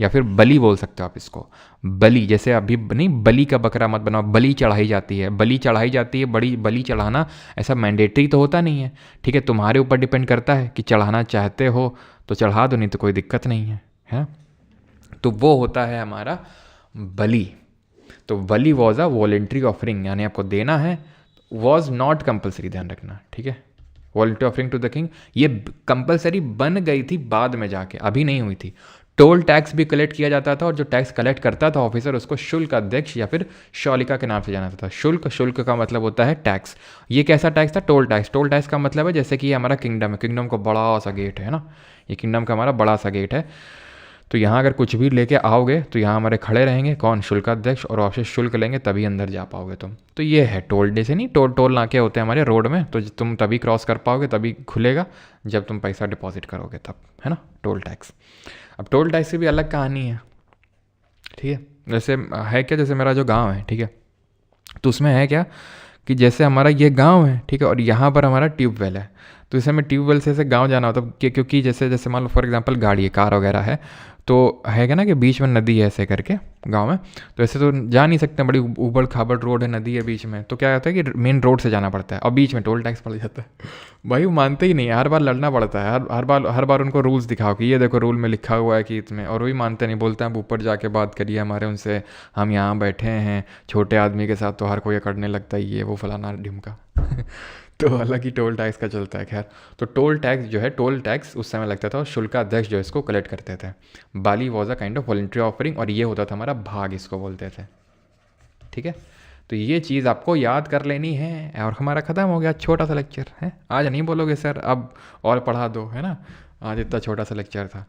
या फिर बलि बोल सकते हो आप इसको। बलि, जैसे अभी नहीं, बलि का बकरा मत बनाओ, बलि चढ़ाई जाती है, बलि चढ़ाई जाती है। बड़ी बलि चढ़ाना ऐसा मैंडेटरी तो होता नहीं है, ठीक है, तुम्हारे ऊपर डिपेंड करता है कि चढ़ाना चाहते हो तो चढ़ा दो, नहीं तो कोई दिक्कत नहीं है। तो वो होता है हमारा बलि। तो बलि वॉज अ वॉलेंट्री ऑफरिंग, यानी आपको देना है, वॉज नॉट कंपलसरी, ध्यान रखना, ठीक है। Voluntary offering to the king ये कंपलसरी बन गई थी बाद में जाके, अभी नहीं हुई थी। टोल टैक्स भी कलेक्ट किया जाता था, और जो टैक्स कलेक्ट करता था ऑफिसर, उसको शुल्क अध्यक्ष या फिर शौलिका के नाम से जाना जाता था। शुल्क का मतलब होता है टैक्स। ये कैसा टैक्स था, टोल टैक्स। टोल टैक्स का मतलब है जैसे कि ये हमारा किंगडम है, किंगडम का बड़ा सा गेट है ना, ये किंगडम का हमारा बड़ा सा गेट है। तो यहाँ अगर कुछ भी लेके आओगे तो यहाँ हमारे खड़े रहेंगे कौन, शुल्काध्यक्ष, और आपसे शुल्क लेंगे तभी अंदर जा पाओगे तुम। तो ये है टोल, जैसे नहीं टोल नाके होते हैं हमारे रोड में, तो तुम तभी क्रॉस कर पाओगे, तभी खुलेगा जब तुम पैसा डिपॉजिट करोगे तब, है ना, टोल टैक्स। अब टोल टैक्स की भी अलग कहानी है, ठीक है। जैसे है क्या, जैसे मेरा जो गाँव है, ठीक है, तो उसमें है क्या कि जैसे हमारा ये गाँव है, ठीक है, और यहाँ पर हमारा ट्यूबवेल है। तो इसे हमें ट्यूबवेल से गाँव जाना होता है, क्योंकि जैसे मान लो फॉर एग्जांपल गाड़ी है, कार वगैरह है, तो है क्या ना कि बीच में नदी है ऐसे करके गांव में, तो ऐसे तो जा नहीं सकते, बड़ी ऊबड़ खाबड़ रोड है, नदी है बीच में, तो क्या होता है कि मेन रोड से जाना पड़ता है, और बीच में टोल टैक्स पड़ जाता है। भाई वो मानते ही नहीं, हर बार लड़ना पड़ता है, हर बार उनको रूल्स दिखाओ कि ये देखो रूल में लिखा हुआ है कि इसमें, और वही मानते नहीं, बोलते हैं आप ऊपर जाके बात करिए हमारे उनसे, हम यहाँ बैठे हैं, छोटे आदमी के साथ तो हर कोई करने लगता है ये वो फलाना ढिमका तो अलग ही टोल टैक्स का चलता है। खैर, तो टोल टैक्स जो है, टोल टैक्स उस समय लगता था, और शुल्काध्यक्ष जो इसको कलेक्ट करते थे। Bali was a kind of voluntary offering, और ये होता था हमारा भाग, इसको बोलते थे, ठीक है। तो ये चीज़ आपको याद कर लेनी है, और हमारा ख़त्म हो गया छोटा सा लेक्चर है। आज नहीं बोलोगे सर अब और पढ़ा दो, है ना, आज इतना छोटा सा लेक्चर था।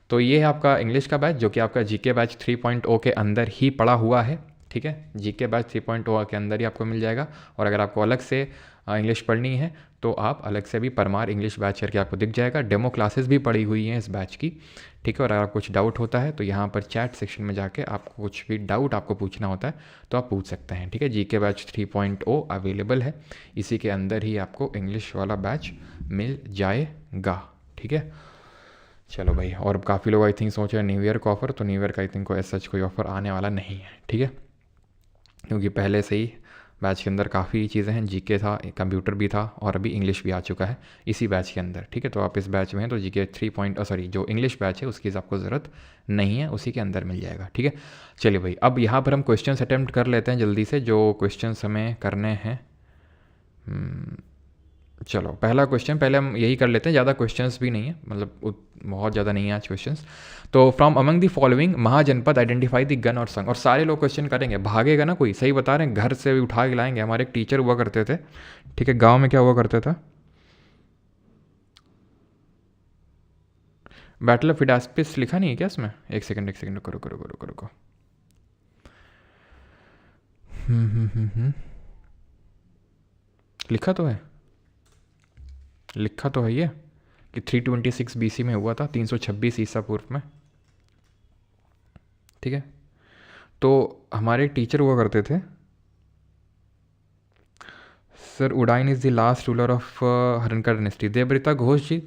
तो ये है आपका इंग्लिश का बैच, जो कि आपका जीके बैच 3.0 के अंदर ही पड़ा हुआ है, ठीक है, जीके बैच 3.0 के अंदर ही आपको मिल जाएगा। और अगर आपको अलग से इंग्लिश पढ़नी है तो आप अलग से भी परमार इंग्लिश बैच करके आपको दिख जाएगा। डेमो क्लासेस भी पड़ी हुई हैं इस बैच की, ठीक है। और अगर आपको कुछ डाउट होता है तो यहाँ पर चैट सेक्शन में जाके आपको कुछ भी डाउट आपको पूछना होता है तो आप पूछ सकते हैं, ठीक है। जीके बैच 3.0 अवेलेबल है, इसी के अंदर ही आपको इंग्लिश वाला बैच मिल जाएगा, ठीक है। चलो भाई, और काफ़ी लोग आई थिंक सोच रहे हैं न्यू ईयर का ऑफ़र, तो न्यू ईयर का आई थिंक कोई सच कोई ऑफ़र आने वाला नहीं है, ठीक है, क्योंकि पहले से ही बैच के अंदर काफ़ी चीज़ें हैं। जीके था, कंप्यूटर भी था और अभी इंग्लिश भी आ चुका है इसी बैच के अंदर, ठीक है। तो आप इस बैच में हैं तो जीके 3 जो इंग्लिश बैच है उसकी आपको ज़रूरत नहीं है, उसी के अंदर मिल जाएगा, ठीक है। चलिए भाई, अब यहाँ पर हम क्वेश्चंस अटैम्प्ट कर लेते हैं जल्दी से, जो क्वेश्चंस हमें करने हैं। चलो पहला क्वेश्चन पहले हम यही कर लेते हैं, ज़्यादा क्वेश्चंस भी नहीं है, मतलब बहुत ज़्यादा नहीं है आज क्वेश्चंस। तो from among the following mahajanapada identify the gana और संग। और सारे लोग क्वेश्चन करेंगे, भागेगा ना कोई, सही बता रहे हैं, घर से भी उठा के लाएंगे। हमारे एक टीचर हुआ करते थे, ठीक है, गाँव में क्या हुआ करता था, बैटल ऑफ हिडास्पिस लिखा नहीं है क्या इसमें? एक सेकंड करो करो करो करो करो लिखा तो है, लिखा तो है ये कि 326 BC में हुआ था, 326 ईसा पूर्व में, ठीक है। तो हमारे एक टीचर हुआ करते थे, sir Udayin is the last ruler of Haryanka dynasty. Devavrata Ghosh ji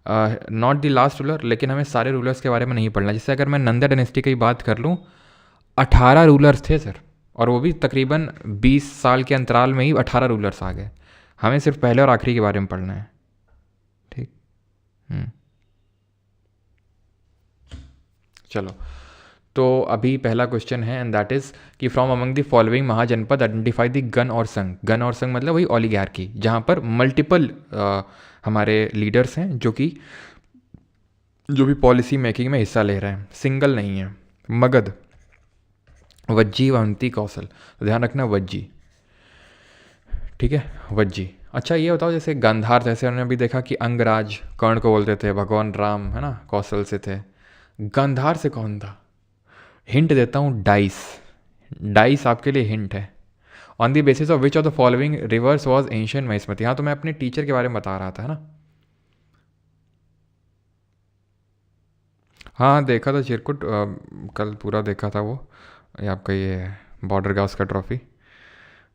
not the last ruler, लेकिन हमें सारे रूलर्स के बारे में नहीं पढ़ना। जैसे अगर मैं नंदा डायनेस्टी की बात कर लूँ, 18 रूलर्स थे सर, और वो भी तकरीबन 20 साल के अंतराल में ही 18 रूलर्स आ गए। हमें सिर्फ पहले और आखिरी के बारे में पढ़ना है, ठीक। चलो, तो अभी पहला क्वेश्चन है एंड दैट इज़ कि from among the following mahajanapada identify the gana और संघ। गन और संघ मतलब वही ओलिगार्की, जहाँ पर मल्टीपल हमारे लीडर्स हैं जो भी पॉलिसी मेकिंग में हिस्सा ले रहे हैं, सिंगल नहीं है। मगध, वज्जी, अवंती, कौशल, ध्यान रखना वज्जी, ठीक है, वज्जी। अच्छा ये बताओ, जैसे गांधार, जैसे हमने अभी देखा कि अंगराज कर्ण को बोलते थे, भगवान राम है ना कौशल से थे, गांधार से कौन था? हिंट देता हूँ, डाइस। डाइस आपके लिए हिंट है। On the basis of which of the following rivers was ancient Mahishmati. हाँ, तो मैं अपने टीचर के बारे में बता रहा था, है ना। हाँ देखा था चिरकुट, कल पूरा देखा था वो। ये आपका ये बॉर्डर गावस्कर ट्रॉफी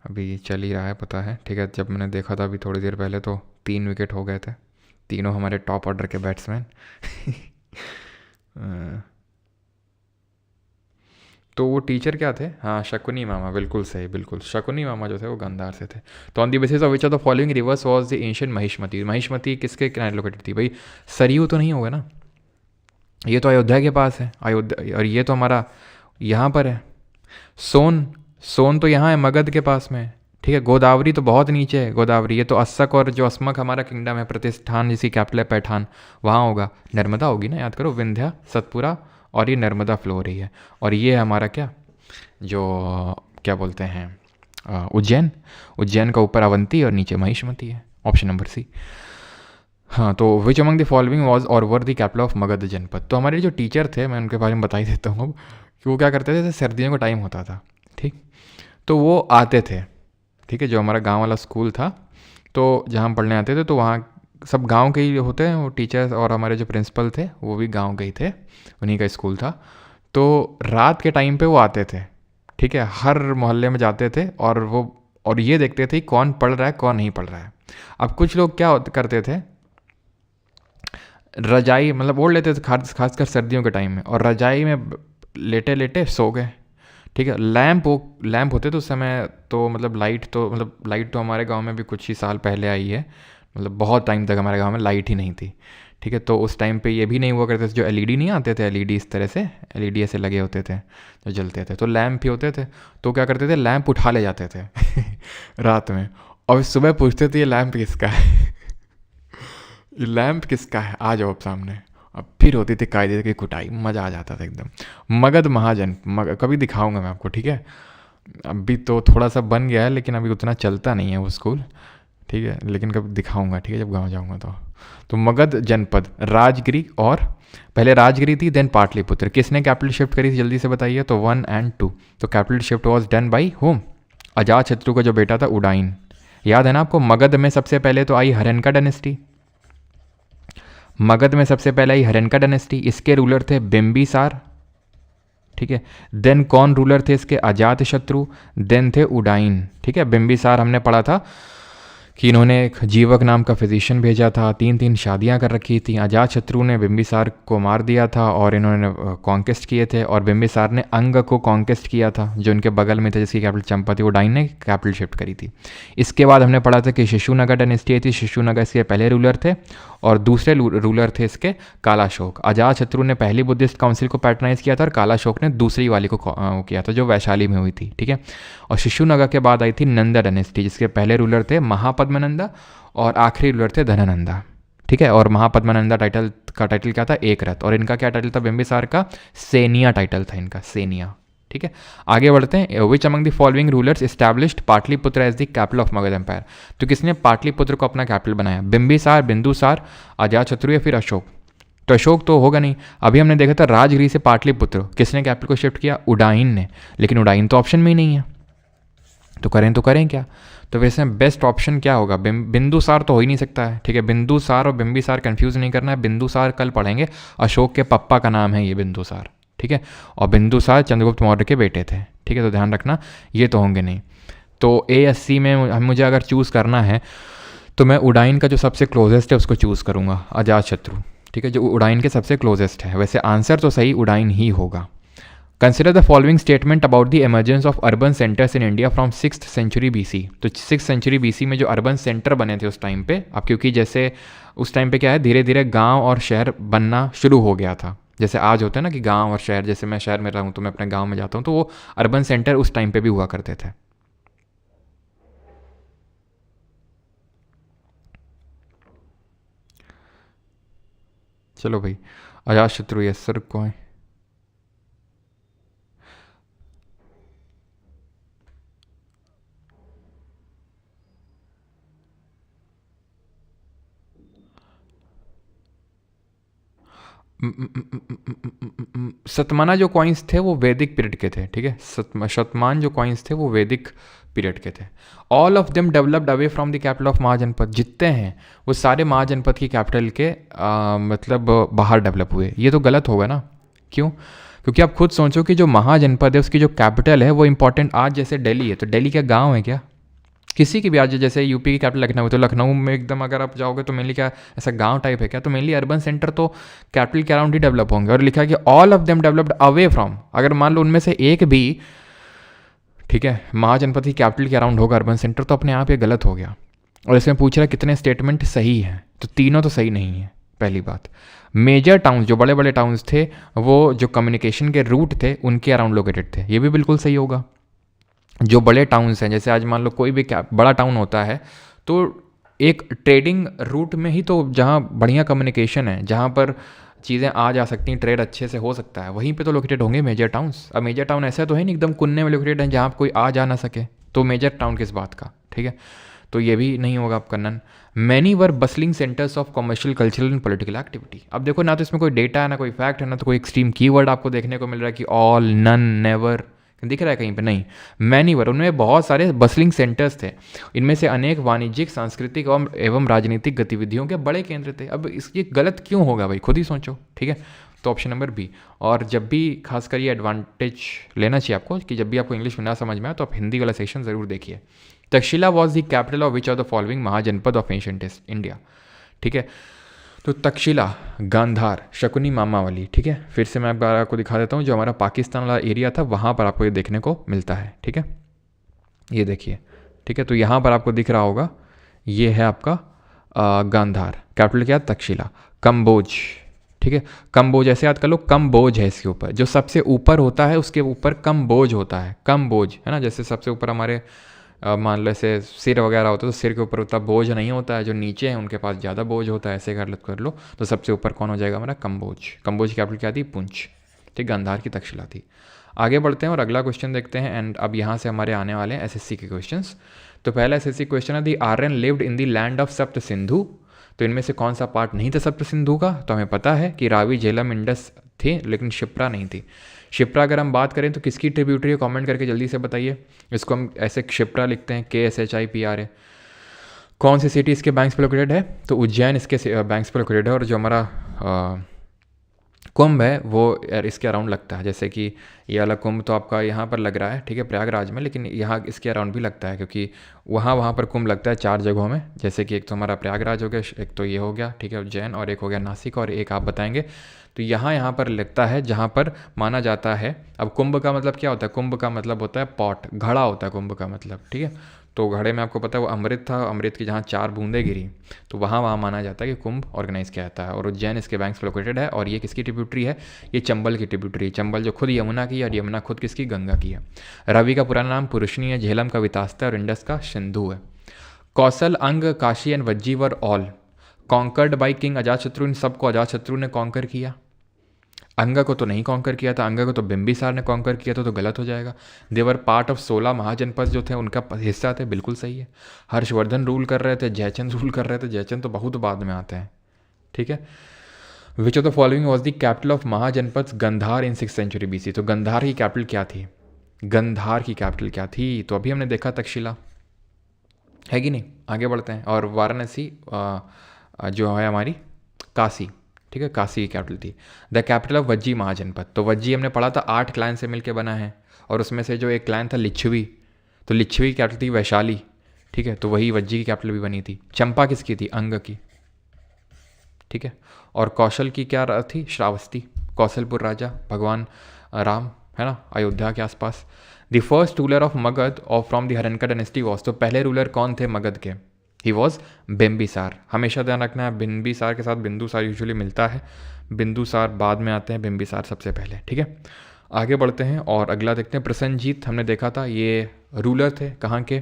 अभी चल ही रहा है, पता है, ठीक है। जब मैंने देखा था अभी थोड़ी देर पहले तो 3 विकेट हो गए थे, तीनों हमारे टॉप ऑर्डर के बैट्समैन। तो वो टीचर क्या थे? हाँ, शकुनी मामा, बिल्कुल सही, बिल्कुल। शकुनी मामा जो थे वो गांधार से थे। तो on the basis of which of the following rivers was the ancient Mahishmati. Mahishmati किसके किनारे लोकेटेड थी भाई? सरयू तो नहीं होगा ना, ये तो अयोध्या के पास है, अयोध्या, और ये तो हमारा यहाँ पर है। सोन तो यहाँ है, मगध के पास में, ठीक है। गोदावरी तो बहुत नीचे है, गोदावरी ये तो अस्सक, और जो अस्मक हमारा किंगडम है, प्रतिष्ठान जिसकी कैपिटल है पैठान, वहाँ होगा। नर्मदा होगी ना, याद करो, विंध्या, सतपुरा, और ये नर्मदा फ्लो हो रही है। और ये हमारा क्या, जो क्या बोलते हैं, उज्जैन का ऊपर अवंती और नीचे महिष्मति है। Option number C. हाँ, तो which among the following was or were the capital of Magadha janapada. तो हमारे जो टीचर थे, मैं उनके बारे में बता ही देता हूँ अब, कि वो क्या करते थे, सर्दियों का टाइम होता था, ठीक, तो वो आते थे, ठीक है। जो हमारा गांव वाला स्कूल था, तो जहाँ हम पढ़ने आते थे, तो वहाँ सब गांव के ही होते हैं वो टीचर्स, और हमारे जो प्रिंसिपल थे वो भी गांव के ही थे, उन्हीं का स्कूल था। तो रात के टाइम पे वो आते थे, ठीक है, हर मोहल्ले में जाते थे, और ये देखते थे कौन पढ़ रहा है कौन नहीं पढ़ रहा है। अब कुछ लोग क्या करते थे, रजाई मतलब ओढ़ लेते थे, खासकर सर्दियों के टाइम में, और रजाई में लेटे लेटे सो गए, ठीक है। लैंप होते थे उस समय, तो मतलब लाइट तो हमारे गांव में भी कुछ ही साल पहले आई है, मतलब बहुत टाइम तक हमारे गांव में लाइट ही नहीं थी, ठीक है। तो उस टाइम पे ये भी नहीं हुआ करते थे, जो एलईडी नहीं आते थे, एलईडी इस तरह से, एलईडी ऐसे लगे होते थे जो जलते थे, तो लैंप ही होते थे। तो क्या करते थे, लैंप उठा ले जाते थे रात में, और सुबह पूछते थे ये लैंप किसका है ये लैंप किसका है, आ जाओ अब सामने। अब फिर होती थी कायदे की कुटाई, मज़ा आ जाता था एकदम। मगध महाजन, कभी दिखाऊंगा मैं आपको, ठीक है। अभी तो थोड़ा सा बन गया है, लेकिन अभी उतना चलता नहीं है वो स्कूल, ठीक है, लेकिन कब दिखाऊंगा, ठीक है, जब गाँव जाऊंगा तो मगध जनपद, राजगिरी, और पहले राजगिरी थी देन पाटलिपुत्र। किसने कैपिटल शिफ्ट करी थी जल्दी से बताइए? तो 1 और 2। तो capital shift was done by whom? Ajatashatru का जो बेटा था उडाइन। याद है ना आपको? मगध में सबसे पहले तो आई हरेनका डायनेस्टी, मगध में सबसे पहले आई हरेनका डायनेस्टी, इसके रूलर थे बिंबिसार, ठीक है। देन कौन रूलर थे इसके? अजात शत्रु, देन थे उडाइन, ठीक है। बिंबिसार हमने पढ़ा था कि इन्होंने एक जीवक नाम का फिजिशियन भेजा था, 3 शादियां कर रखी थी। अजात शत्रु ने बिंबिसार को मार दिया था और इन्होंने कॉन्केस्ट किए थे, और बिंबिसार ने अंग को कॉन्केस्ट किया था जो इनके बगल में थे, जिसकी कैपिटल चंपा थी। उडाइन ने कैपिटल शिफ्ट करी थी। इसके बाद हमने पढ़ा था कि शिशुनगा डायनेस्टी आई थी, शिशुनगा इसके पहले रूलर थे, और दूसरे रूलर थे इसके कालाशोक। अजात शत्रु ने पहली बुद्धिस्ट काउंसिल को पैटर्नाइज किया था, और कालाशोक ने दूसरी वाली को किया था जो वैशाली में हुई थी, ठीक है। और शिशुनगा के बाद आई थी नंदा डायनेस्टी, जिसके पहले रूलर थे महापद्मनंदा और आखिरी रूलर थे धनानंदा, ठीक है। और महापद्मनंदा टाइटल क्या था? एक रथ। और इनका क्या टाइटल था बिंबिसार का? सेनिया टाइटल था इनका, सेनिया, ठीक है। आगे बढ़ते हैं। Which among the following rulers established Pataliputra as the capital of Magadha empire? तो किसने पाटलिपुत्र को अपना कैपिटल बनाया? बिंबिसार, बिंदुसार, अजातशत्रु या फिर अशोक? तो अशोक तो होगा नहीं। अभी हमने देखा था राजगिरी से पाटलिपुत्र किसने कैपिटल को शिफ्ट किया? उडाइन ने, लेकिन उडाइन तो ऑप्शन में ही नहीं है, तो करें क्या? तो वैसे बेस्ट ऑप्शन क्या होगा? बिंदुसार तो हो ही नहीं सकता है, ठीक है। बिंदुसार और बिंबिसार कंफ्यूज नहीं करना है, बिंदुसार कल पढ़ेंगे, अशोक के पप्पा का नाम है ये बिंदुसार, ठीक है। और बिंदुसार चंद्रगुप्त मौर्य के बेटे थे, ठीक है, तो ध्यान रखना ये तो होंगे नहीं। तो ए एस सी में मुझे अगर चूज़ करना है तो मैं उडाइन का जो सबसे क्लोजेस्ट है उसको चूज़ करूँगा, अजातशत्रु, ठीक है, जो उडाइन के सबसे क्लोजेस्ट है। वैसे आंसर तो सही उडाइन ही होगा। Consider the following statement about the emergence of urban centres in India from 6th century BC। तो 6th सेंचुरी BC में जो अर्बन सेंटर बने थे उस टाइम पे, अब क्योंकि जैसे उस टाइम पे क्या है, धीरे धीरे गांव और शहर बनना शुरू हो गया था। जैसे आज होता है ना कि गांव और शहर, जैसे मैं शहर में रहूँ तो मैं अपने गांव में जाता हूँ, तो वो अर्बन सेंटर उस टाइम पे भी हुआ करते थे। चलो भाई, अजातशत्रु यस सर को है। शतमाना जो कॉइन्स थे वो वैदिक पीरियड के थे, ठीक है। शतमान जो कॉइन्स थे वो वैदिक पीरियड के थे। All of them developed away from the capital of mahajanapada. जितने हैं वो सारे महाजनपद की कैपिटल के मतलब बाहर डेवलप हुए। ये तो गलत होगा ना, क्यों? क्योंकि आप खुद सोचो कि जो महाजनपद है उसकी जो कैपिटल है वो इंपॉर्टेंट, आज जैसे दिल्ली है तो दिल्ली क्या गाँव है क्या? किसी की भी आज जैसे यूपी की कैपिटल लखनऊ है, तो लखनऊ में एकदम अगर आप जाओगे तो मेनली क्या ऐसा गांव टाइप है क्या? तो मेनली अर्बन सेंटर तो कैपिटल के अराउंड ही डेवलप होंगे। और लिखा है कि all of them developed away from, अगर मान लो उनमें से एक भी, ठीक है, महाजनपद की कैपिटल के अराउंड होगा अर्बन सेंटर, तो अपने आप ये गलत हो गया। और इसमें पूछ रहा है कितने स्टेटमेंट सही हैं, तो तीनों तो सही नहीं है। पहली बात, मेजर टाउन्स जो बड़े बड़े टाउन्स थे वो जो कम्युनिकेशन के रूट थे उनके अराउंड लोकेटेड थे, ये भी बिल्कुल सही होगा। जो बड़े टाउन्स हैं, जैसे आज मान लो कोई भी बड़ा टाउन होता है तो एक ट्रेडिंग रूट में ही, तो जहाँ बढ़िया कम्युनिकेशन है, जहाँ पर चीज़ें आ जा सकती हैं, ट्रेड अच्छे से हो सकता है, वहीं पे तो लोकेटेड होंगे मेजर टाउन्स। अब मेजर टाउन ऐसा तो है नहीं एकदम कुन्ने में लोकेटेड है जहाँ कोई आ जा ना सके, तो मेजर टाउन किस बात का, ठीक है। तो ये भी नहीं होगा आपका none. Many were bustling centres of commercial, cultural and political activity. अब देखो ना तो इसमें कोई डेटा है ना कोई फैक्ट है ना तो कोई एक्सट्रीम कीवर्ड आपको देखने को मिल रहा है कि ऑल, नन, नेवर दिख रहा है कहीं पे? नहीं। मैनी वर, उनमें बहुत सारे बसलिंग सेंटर्स थे, इनमें से अनेक वाणिज्यिक, सांस्कृतिक एवं राजनीतिक गतिविधियों के बड़े केंद्र थे। अब इसकी गलत क्यों होगा भाई, खुद ही सोचो, ठीक है। तो ऑप्शन नंबर बी। और जब भी खासकर ये एडवांटेज लेना चाहिए आपको कि जब भी आपको इंग्लिश में ना समझ में आए तो आप हिंदी वाला सेक्शन ज़रूर देखिए। Takshashila was the capital of which of the following mahajanapada of ancient India, ठीक है। तो तक्षशिला, गांधार, शकुनी मामा वाली, ठीक है। फिर से मैं आपको दिखा देता हूँ, जो हमारा पाकिस्तान वाला एरिया था वहाँ पर आपको ये देखने को मिलता है, ठीक है। ये देखिए, ठीक है, तो यहाँ पर आपको दिख रहा होगा, ये है आपका गांधार, कैपिटल क्या? तक्षशिला। कंबोज, ठीक है, कंबोज ऐसे याद कर लो, कंबोज है इसके ऊपर, जो सबसे ऊपर होता है उसके ऊपर कंबोज होता है, कंबोज है ना। जैसे सबसे ऊपर हमारे मान लो ऐसे सिर वगैरह होता है तो सिर के ऊपर उतना बोझ नहीं होता है, जो नीचे है उनके पास ज़्यादा बोझ होता है, ऐसे कर लो तो सबसे ऊपर कौन हो जाएगा हमारा? कंबोज। कंबोज की कैपिटल क्या थी? पुंछ, ठीक। गांधार की तक्षशिला थी। आगे बढ़ते हैं और अगला क्वेश्चन देखते हैं। एंड अब यहाँ से हमारे आने वाले हैं SSC के क्वेश्चंस। तो पहला एसएससी क्वेश्चन है the Aryan lived in the land of Sapta Sindhu, तो इनमें से कौन सा पार्ट नहीं था सप्त सिंधु का? तो हमें पता है कि रावी, झेलम, इंडस थे, लेकिन शिप्रा नहीं थी। शिप्रा अगर हम बात करें तो किसकी ट्रिब्यूटरी है, कमेंट करके जल्दी से बताइए। इसको हम ऐसे शिप्रा लिखते हैं, KSHIPRA। कौन सी सिटी इसके बैंक्स पे लोकेटेड है? तो उज्जैन इसके बैंक्स पे लोकेटेड है। और जो हमारा कुंभ है वो इसके अराउंड लगता है, जैसे कि ये वाला कुंभ तो आपका यहाँ पर लग रहा है, ठीक है, प्रयागराज में, लेकिन यहाँ इसके अराउंड भी लगता है, क्योंकि वहाँ पर कुंभ लगता है 4 जगहों में। जैसे कि एक तो हमारा प्रयागराज हो गया, एक तो ये हो गया, ठीक है, उज्जैन, और एक हो गया नासिक, और एक आप बताएंगे। तो यहाँ पर लगता है जहाँ पर माना जाता है। अब कुंभ का मतलब क्या होता है? कुंभ का मतलब होता है पॉट, घड़ा होता है कुंभ का मतलब, ठीक है। तो घड़े में आपको पता है वो अमृत था, अमृत की जहाँ 4 बूंदें गिरी, तो वहाँ माना जाता है कि कुंभ ऑर्गेनाइज किया जाता है। और उज्जैन इसके बैंक्स पर लोकेटेड है। और ये किसकी ट्रिब्यूटरी है? ये चंबल की ट्रिब्यूटरी है। चंबल जो खुद यमुना की है, और यमुना खुद किसकी? गंगा की है। रवि का पुराना नाम पुरुषनी है, झेलम का वितास्ता है, और इंडस का सिंधु है। Kaushal, Anga, Kashi and Vajji were all conquered by king Ajatashatru. इन सबको अजातशत्रु ने कॉन्कर किया। अंगा को तो नहीं कॉन्कर किया था, अंगा को तो बिंबिसार ने कॉन्कर किया था, तो गलत हो जाएगा। देवर पार्ट ऑफ 16 महाजनपद जो थे उनका हिस्सा थे, बिल्कुल सही है। हर्षवर्धन रूल कर रहे थे, जयचंद रूल कर रहे थे, जयचंद तो बहुत बाद में आते हैं, ठीक है। Which of the following was the capital of mahajanapada Gandhar in 6th century BC। तो गंधार की कैपिटल क्या थी? गंधार की कैपिटल क्या थी? तो अभी हमने देखा तक्षशिला, है कि नहीं। आगे बढ़ते हैं। और वाराणसी जो है हमारी काशी, ठीक है, काशी की कैपिटल थी। The capital of Vajji mahajanapada. तो वज्जी हमने पढ़ा था 8 क्लैन से मिलकर बना है, और उसमें से जो एक क्लैन था लिच्छवी, तो लिच्छवी की कैपिटल थी वैशाली, ठीक है, तो वही वज्जी की कैपिटल भी बनी थी। चंपा किसकी थी? अंग की, ठीक है। और कौशल की क्या थी? श्रावस्ती, कौशलपुर राजा, भगवान राम, है ना, अयोध्या के आसपास। The first ruler of Magadh और फ्रॉम द हरनका डायनेस्टी वॉज। तो पहले रूलर कौन थे मगध के? He was Bimbisara. हमेशा ध्यान रखना है, बिंबिसार के साथ बिंदुसार यूजुअली मिलता है, बिंदुसार बाद में आते हैं, बिंबिसार सबसे पहले, ठीक है। आगे बढ़ते हैं और अगला देखते हैं। प्रसन्नजीत हमने देखा था, ये रूलर थे कहाँ के?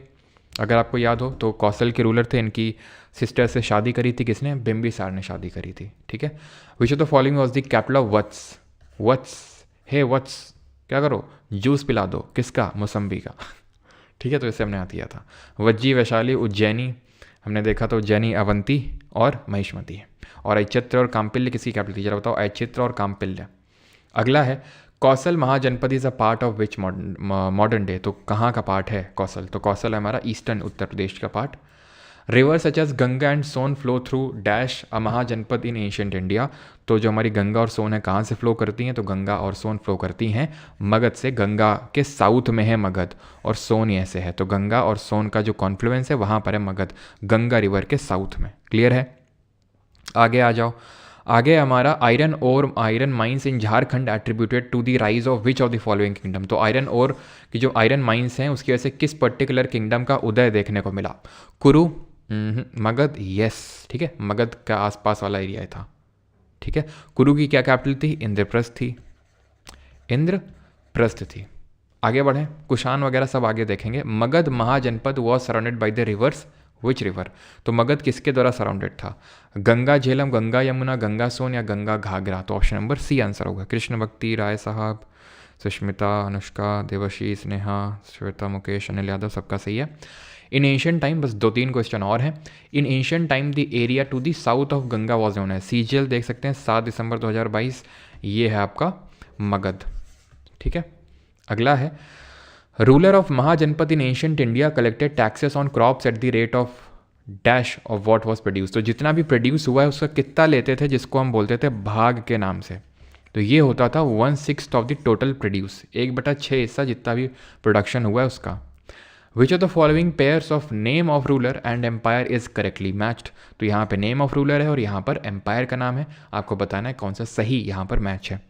अगर आपको याद हो तो कौशल के रूलर थे। इनकी सिस्टर से शादी करी थी किसने? बिंबिसार ने शादी करी थी, ठीक है। Which of the following was the capital of Vatsa. Vatsa, हे वत्स, क्या करो? जूस पिला दो। किसका? मौसम्बी का, ठीक है। तो इसे हमने दिया था। वज्जी, वैशाली, उज्जैनी हमने देखा तो उज्जैनी, अवंती और महिष्मती। और ऐचित्र और काम्पिल्य किसकी कैपिटल थी? जरा बताओ, ऐचित्र और काम्पिल्य। अगला है Kaushal mahajanapada is a part of which modern day. तो कहाँ का पार्ट है कौशल? तो कौशल है हमारा ईस्टर्न उत्तर प्रदेश का part. River such as Ganga and Son flow through dash a mahajanapada in ancient India. तो जो हमारी गंगा और सोन है कहाँ से फ्लो करती हैं? तो गंगा और सोन फ्लो करती हैं मगध से। गंगा के साउथ में है मगध, और सोन ऐसे है, तो गंगा और सोन का जो कॉन्फ्लुएंस है वहाँ पर है मगध, गंगा रिवर के साउथ में। क्लियर है? आगे आ जाओ। आगे हमारा iron ore iron mines in Jharkhand attributed to the rise of which of the following kingdom. तो आयरन और की जो आयरन माइंस हैं उसकी वजह से किस पर्टिकुलर किंगडम का उदय देखने को मिला? कुरु, मगध, यस, ठीक है, मगध का आसपास वाला एरिया था, ठीक है। कुरु की क्या कैपिटल थी? इंद्रप्रस्थ थी, इंद्रप्रस्थ थी। आगे बढ़ें, कुषाण वगैरह सब आगे देखेंगे। Magadh mahajanapada was surrounded by the rivers which river. तो मगध किसके द्वारा सराउंडेड था? गंगा झेलम, गंगा यमुना, गंगा सोन या गंगा घाघरा। तो ऑप्शन नंबर सी आंसर होगा। कृष्ण भक्ति, राय साहब, सुष्मिता, अनुष्का, देवशी, स्नेहा, श्वेता, मुकेश, अनिल यादव, सबका सही है। इन एंशिएंट टाइम, बस 2-3 क्वेश्चन और हैं। In ancient time the area to the south of Ganga was known है। CGL देख सकते हैं 7 दिसंबर 2022, ये है आपका मगध, ठीक है। अगला है ruler of mahajanapada in ancient India collected taxes on crops at the rate of dash of what was produce. तो जितना भी प्रोड्यूस हुआ है उसका कितना लेते थे, जिसको हम बोलते थे भाग के नाम से। तो ये होता था 1/6 ऑफ द टोटल प्रोड्यूस, 1/6 हिस्सा जितना भी प्रोडक्शन हुआ है उसका। Which of the following pairs of name of ruler and empire is correctly matched. तो यहाँ पे नेम ऑफ रूलर है और यहाँ पर एम्पायर का नाम है, आपको बताना है कौन सा सही यहाँ पर मैच है।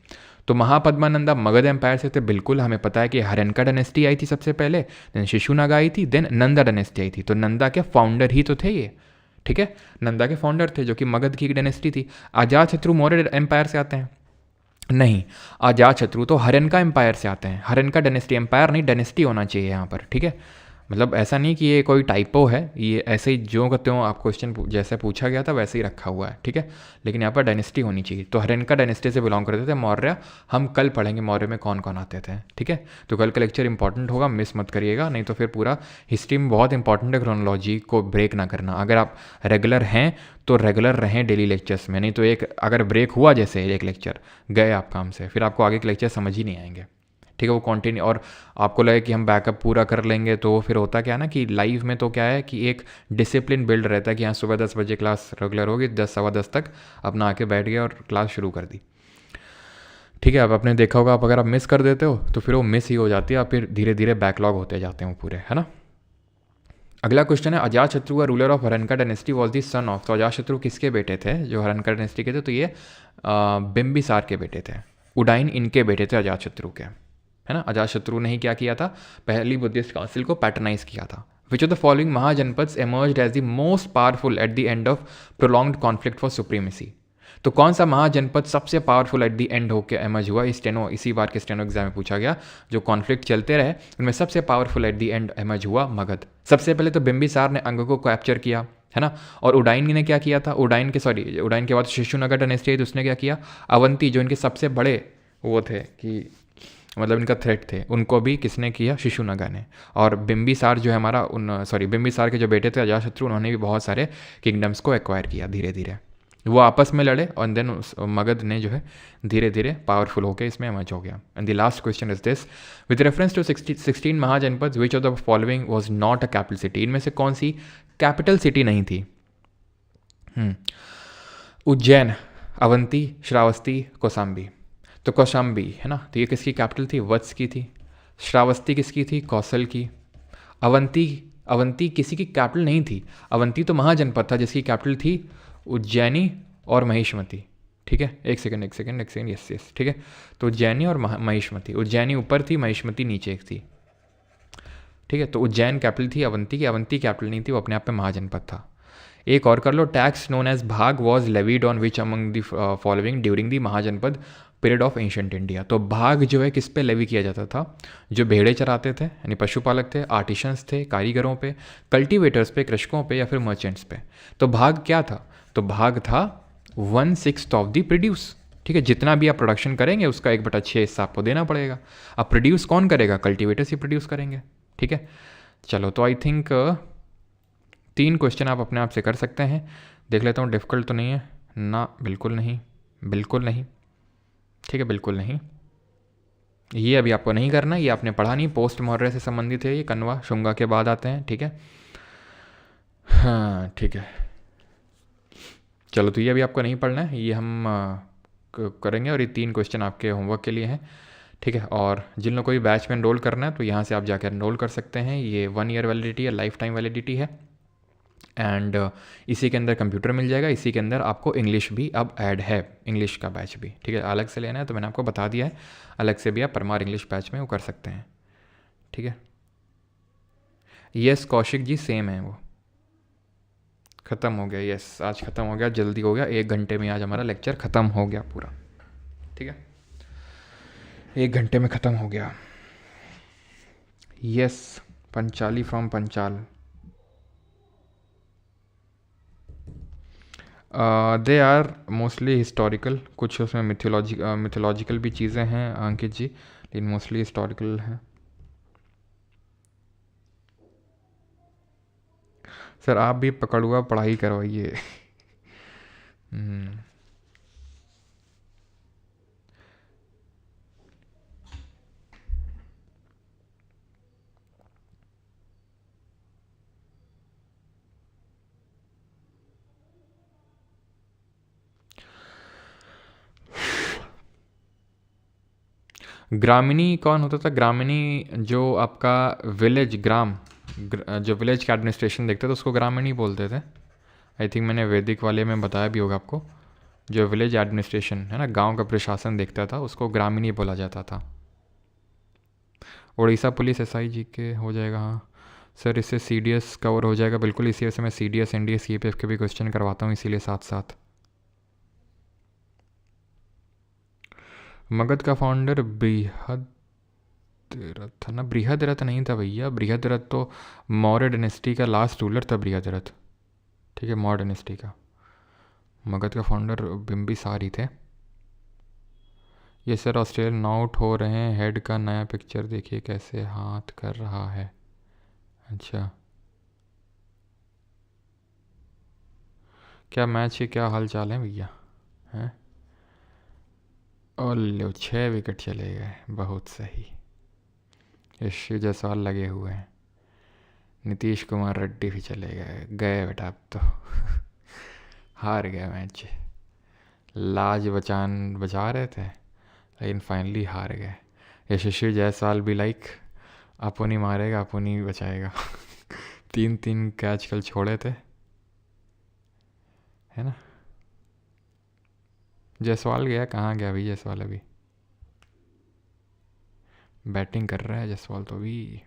तो महापद्मानंदा मगध एम्पायर से थे, बिल्कुल हमें पता है कि हरनका डायनेस्टी आई थी सबसे पहले, देन शिशुनागा आई थी, देन नंदा डायनेस्टी आई थी। तो नंदा के फाउंडर ही तो थे ये, ठीक है, नंदा के फाउंडर थे जो कि मगध की डायनेस्टी थी। अजातशत्रु मौर्य एम्पायर से आते हैं? नहीं, अजातशत्रु तो हरनका एम्पायर से आते हैं। हरनका डायनेस्टी, एम्पायर नहीं डायनेस्टी होना चाहिए यहाँ पर, ठीक है। मतलब ऐसा नहीं कि ये कोई टाइपो है, ये ऐसे ही जो का त्यों आप क्वेश्चन जैसे पूछा गया था वैसे ही रखा हुआ है, ठीक है। लेकिन यहाँ पर डायनेस्टी होनी चाहिए। तो हरेनका डायनेस्टी से बिलोंग करते थे मौर्य। हम कल पढ़ेंगे मौर्य में कौन कौन आते थे, ठीक है। तो कल का लेक्चर इंपॉर्टेंट होगा, मिस मत करिएगा, नहीं तो फिर पूरा हिस्ट्री में बहुत इंपॉर्टेंट है क्रोनोलॉजी को ब्रेक ना करना। अगर आप रेगुलर हैं तो रेगुलर रहें डेली लेक्चर्स में, नहीं तो एक अगर ब्रेक हुआ जैसे एक लेक्चर गए आप काम से, फिर आपको आगे के लेक्चर समझ ही नहीं आएंगे, ठीक है। वो कंटिन्यू, और आपको लगे कि हम बैकअप पूरा कर लेंगे तो फिर होता क्या है ना कि लाइव में तो क्या है कि एक डिसिप्लिन बिल्ड रहता है कि हाँ सुबह 10 बजे क्लास रेगुलर होगी, 10 सवा 10 तक अपना आके बैठ गया और क्लास शुरू कर दी, ठीक है। अब आपने देखा होगा, आप अगर आप मिस कर देते हो तो फिर वो मिस ही हो जाती है, आप फिर धीरे धीरे बैकलॉग होते जाते हैं पूरे, है ना। अगला क्वेश्चन है, Ajatashatru ruler of Haryanka dynasty was the son of. तो अजातशत्रु किसके बेटे थे जो हरनका डायनेस्टी के थे? तो ये बिम्बिसार के बेटे थे। उडाइन इनके बेटे थे अजातशत्रु के, है ना। अजातशत्रु ने ही क्या किया था? पहली बुद्धिस्ट काउंसिल को पैटर्नाइज किया था। Which of the following mahajanapadas emerged as the most powerful at the end of prolonged conflict for supremacy. तो कौन सा महाजनपद सबसे पावरफुल एट द एंड होकर एमर्ज हुआ? इसी बार के स्टेनो एग्जाम में पूछा गया। जो कॉन्फ्लिक्ट चलते रहे उनमें सबसे powerful at the and emerge हुआ मगध। सबसे पहले तो बिम्बिसार ने अंग को कैप्चर किया, है ना। और उडाइन ने क्या किया था? उडाइन के बाद शिशुनगर डायनेस्टी है तो उसने क्या किया? अवंती जो इनके सबसे बड़े वो थे कि मतलब इनका थ्रेट थे, उनको भी किसने किया? शिशुनगा ने। और बिम्बिसार जो है हमारा बिम्बिसार के जो बेटे थे अजातशत्रु, उन्होंने भी बहुत सारे किंगडम्स को एक्वायर किया धीरे धीरे। वो आपस में लड़े और देन मगध ने जो है धीरे धीरे पावरफुल होकर इसमें एमर्ज हो गया। And the last question is this, with reference to 16 mahajanapada which of the following was not a capital city. इनमें से कौन सी कैपिटल सिटी नहीं थी? उज्जैन, अवंती, श्रावस्ती, कौशाम्बी। तो कौशाम्बी, है ना, तो ये किसकी कैपिटल थी? वत्स की थी। श्रावस्ती किसकी थी? कौशल की। अवंती किसी की कैपिटल नहीं थी। अवंती तो महाजनपद था जिसकी कैपिटल थी उज्जैनी और महिष्मती, ठीक है। एक सेकंड, यस, ठीक है। तो उज्जैनी और महिष्मती, उज्जैनी ऊपर थी, महिष्मती नीचे एक थी, ठीक है। तो उज्जैन कैपिटल थी अवंती की, अवंती कैपिटल नहीं थी, वो अपने आप में महाजनपद था। एक और कर लो, tax known as bhaga was levied on which among the following during the mahajanapada period of ancient India. तो भाग जो है किस पे लेवी किया जाता था? जो भेड़े चराते थे यानी पशुपालक थे, आर्टिशंस थे, कारीगरों पे, कल्टीवेटर्स पे, कृषकों पे या फिर मर्चेंट्स पे। तो भाग क्या था? तो भाग था 1/6 ऑफ द प्रोड्यूस, ठीक है। जितना भी आप प्रोडक्शन करेंगे उसका 1/6 हिस्सा आपको देना पड़ेगा। अब प्रोड्यूस कौन करेगा? कल्टीवेटर्स ही प्रोड्यूस करेंगे, ठीक है। चलो, तो आई थिंक 3 क्वेश्चन आप अपने आप से कर सकते हैं। देख लेता हूँ डिफ़िकल्ट तो नहीं है ना? बिल्कुल नहीं, ठीक है, बिल्कुल नहीं। ये अभी आपको नहीं करना, ये आपने पढ़ा नहीं, पोस्ट मौर्य से संबंधित है, ये कन्वा शुंगा के बाद आते हैं, ठीक है। हाँ, ठीक है, चलो, तो ये अभी आपको नहीं पढ़ना है, ये हम करेंगे। और ये 3 क्वेश्चन आपके होमवर्क के लिए हैं, ठीक है। और जिन लोगों को भी बैच में एनरोल करना है तो यहाँ से आप जाकर एनरोल कर सकते हैं। ये 1 ईयर वैलिडिटी है, लाइफ टाइम वैलिडिटी है। एंड इसी के अंदर कंप्यूटर मिल जाएगा, इसी के अंदर आपको इंग्लिश भी अब ऐड है, इंग्लिश का बैच भी, ठीक है। अलग से लेना है तो मैंने आपको बता दिया है, अलग से भी आप परमार इंग्लिश बैच में वो कर सकते हैं, ठीक है। यस कौशिक जी, सेम है, वो ख़त्म हो गया। यस, आज ख़त्म हो गया, जल्दी हो गया, 1 घंटे में आज हमारा लेक्चर ख़त्म हो गया पूरा, ठीक है। 1 घंटे में ख़त्म हो गया। Yes, Panchali from Panchal. They are mostly historical, कुछ उसमें मिथोलॉजिकल भी चीज़ें हैं अंकित जी, लेकिन मोस्टली हिस्टोरिकल हैं। सर आप भी पकड़ुआ पढ़ाई करवाइए। ग्रामीणी कौन होता था? ग्रामीणी जो आपका विलेज जो विलेज का एडमिनिस्ट्रेशन देखते थे उसको ग्रामीणी बोलते थे। आई थिंक मैंने वैदिक वाले में बताया भी होगा आपको। जो विलेज एडमिनिस्ट्रेशन है ना, गांव का प्रशासन देखता था, उसको ग्रामीणी बोला जाता था। उड़ीसा पुलिस SI जी के हो जाएगा। हाँ सर, इससे CDS कवर हो जाएगा, बिल्कुल। इसी वजह से मैं CDS NDS CPF के भी क्वेश्चन करवाता हूँ, इसीलिए साथ साथ। मगध का फाउंडर रथ ना, बृहद रथ नहीं था भैया। बृहद रथ तो मौर्य डायनेस्टी का लास्ट रूलर था बृहद रथ, ठीक है, मौर्य डायनेस्टी का। मगध का फाउंडर बिम्बिसार ही थे। ये सर ऑस्ट्रेलियन नॉट हो रहे हैं, हेड का नया पिक्चर देखिए कैसे हाथ कर रहा है। अच्छा, क्या मैच के क्या हाल चाल है भैया हैं? ओल्लो 6 विकेट चले गए, बहुत सही। यश जायसवाल लगे हुए हैं, नीतीश कुमार रेड्डी भी चले गए, गए बेटा अब तो हार गए मैच। लाज बचा रहे थे लेकिन फाइनली हार गए। यशस्वी जायसवाल भी लाइक अपन ही मारेगा अपन ही बचाएगा 3 कैच कल छोड़े थे, है ना। जायसवाल गया, कहाँ गया भाई जायसवाल? अभी बैटिंग कर रहा है जायसवाल तो अभी।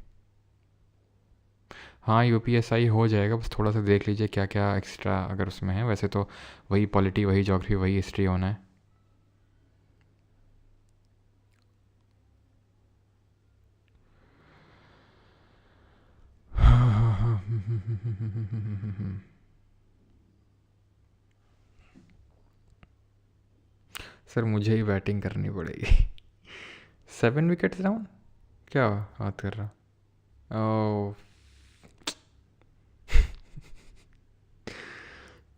हाँ यूपीएसआई हो जाएगा, बस थोड़ा सा देख लीजिए क्या क्या एक्स्ट्रा अगर उसमें है। वैसे तो वही पॉलिटी, वही ज्योग्राफी, वही हिस्ट्री होना है। सर मुझे ही बैटिंग करनी पड़ेगी 7 विकेट्स डाउन, क्या बात कर रहा? ओ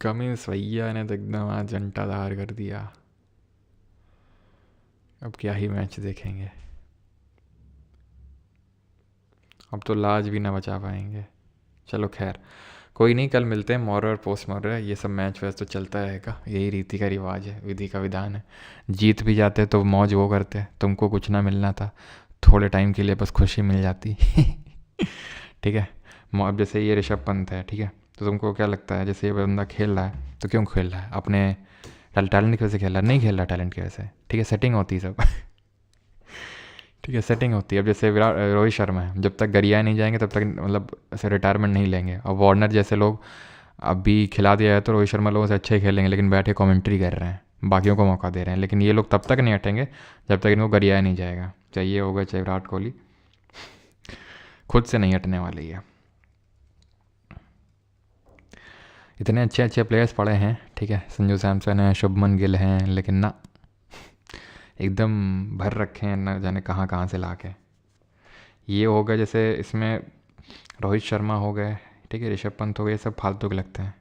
कमिंस भैया ने तो एकदम आज जंटाधार कर दिया। अब क्या ही मैच देखेंगे, अब तो लाज भी ना बचा पाएंगे। चलो खैर कोई नहीं, कल मिलते हैं। मॉर्य और पोस्ट मॉर्य ये सब मैच वैच तो चलता रहेगा, यही रीति का रिवाज है, विधि का विधान है। जीत भी जाते तो मौज वो करते, तुमको कुछ ना मिलना था, थोड़े टाइम के लिए बस खुशी मिल जाती ठीक है। अब जैसे ये ऋषभ पंत है, ठीक है, तो तुमको क्या लगता है जैसे ये बंदा खेल रहा है तो क्यों खेल रहा है? अपने टैलेंट की वजह से खेल रहा है? नहीं खेल रहा टैलेंट की वजह से, ठीक है, सेटिंग होती है सब ठीक है, सेटिंग होती है। अब जैसे विराट रोहित शर्मा है, जब तक गरियाए नहीं जाएंगे तब तक मतलब ऐसे रिटायरमेंट नहीं लेंगे। और वार्नर जैसे लोग अभी खिला दिया है तो रोहित शर्मा लोगों से अच्छे ही खेलेंगे, लेकिन बैठ के कमेंट्री कर रहे हैं, बाकियों को मौका दे रहे हैं। लेकिन ये लोग तब तक नहीं हटेंगे जब तक इनको गरियाया नहीं जाएगा, चाहे ये होगा चाहे विराट कोहली, खुद से नहीं हटने वाली है। इतने अच्छे अच्छे प्लेयर्स पड़े हैं, ठीक है, संजू सैमसन है, शुभमन गिल हैं, लेकिन ना एकदम भर रखे हैं ना जाने कहाँ कहाँ से ला के। ये हो गया जैसे इसमें रोहित शर्मा हो गए, ठीक है, ऋषभ पंत हो गए, सब फालतू के लगते हैं।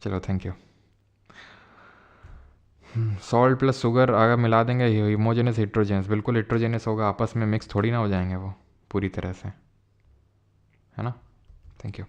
चलो thank you. Salt plus sugar अगर मिला देंगे होमोजेनस हिट्रोजेनस, बिल्कुल हिट्रोजेनस होगा, आपस में मिक्स थोड़ी ना हो जाएंगे वो पूरी तरह से, है ना। Thank you.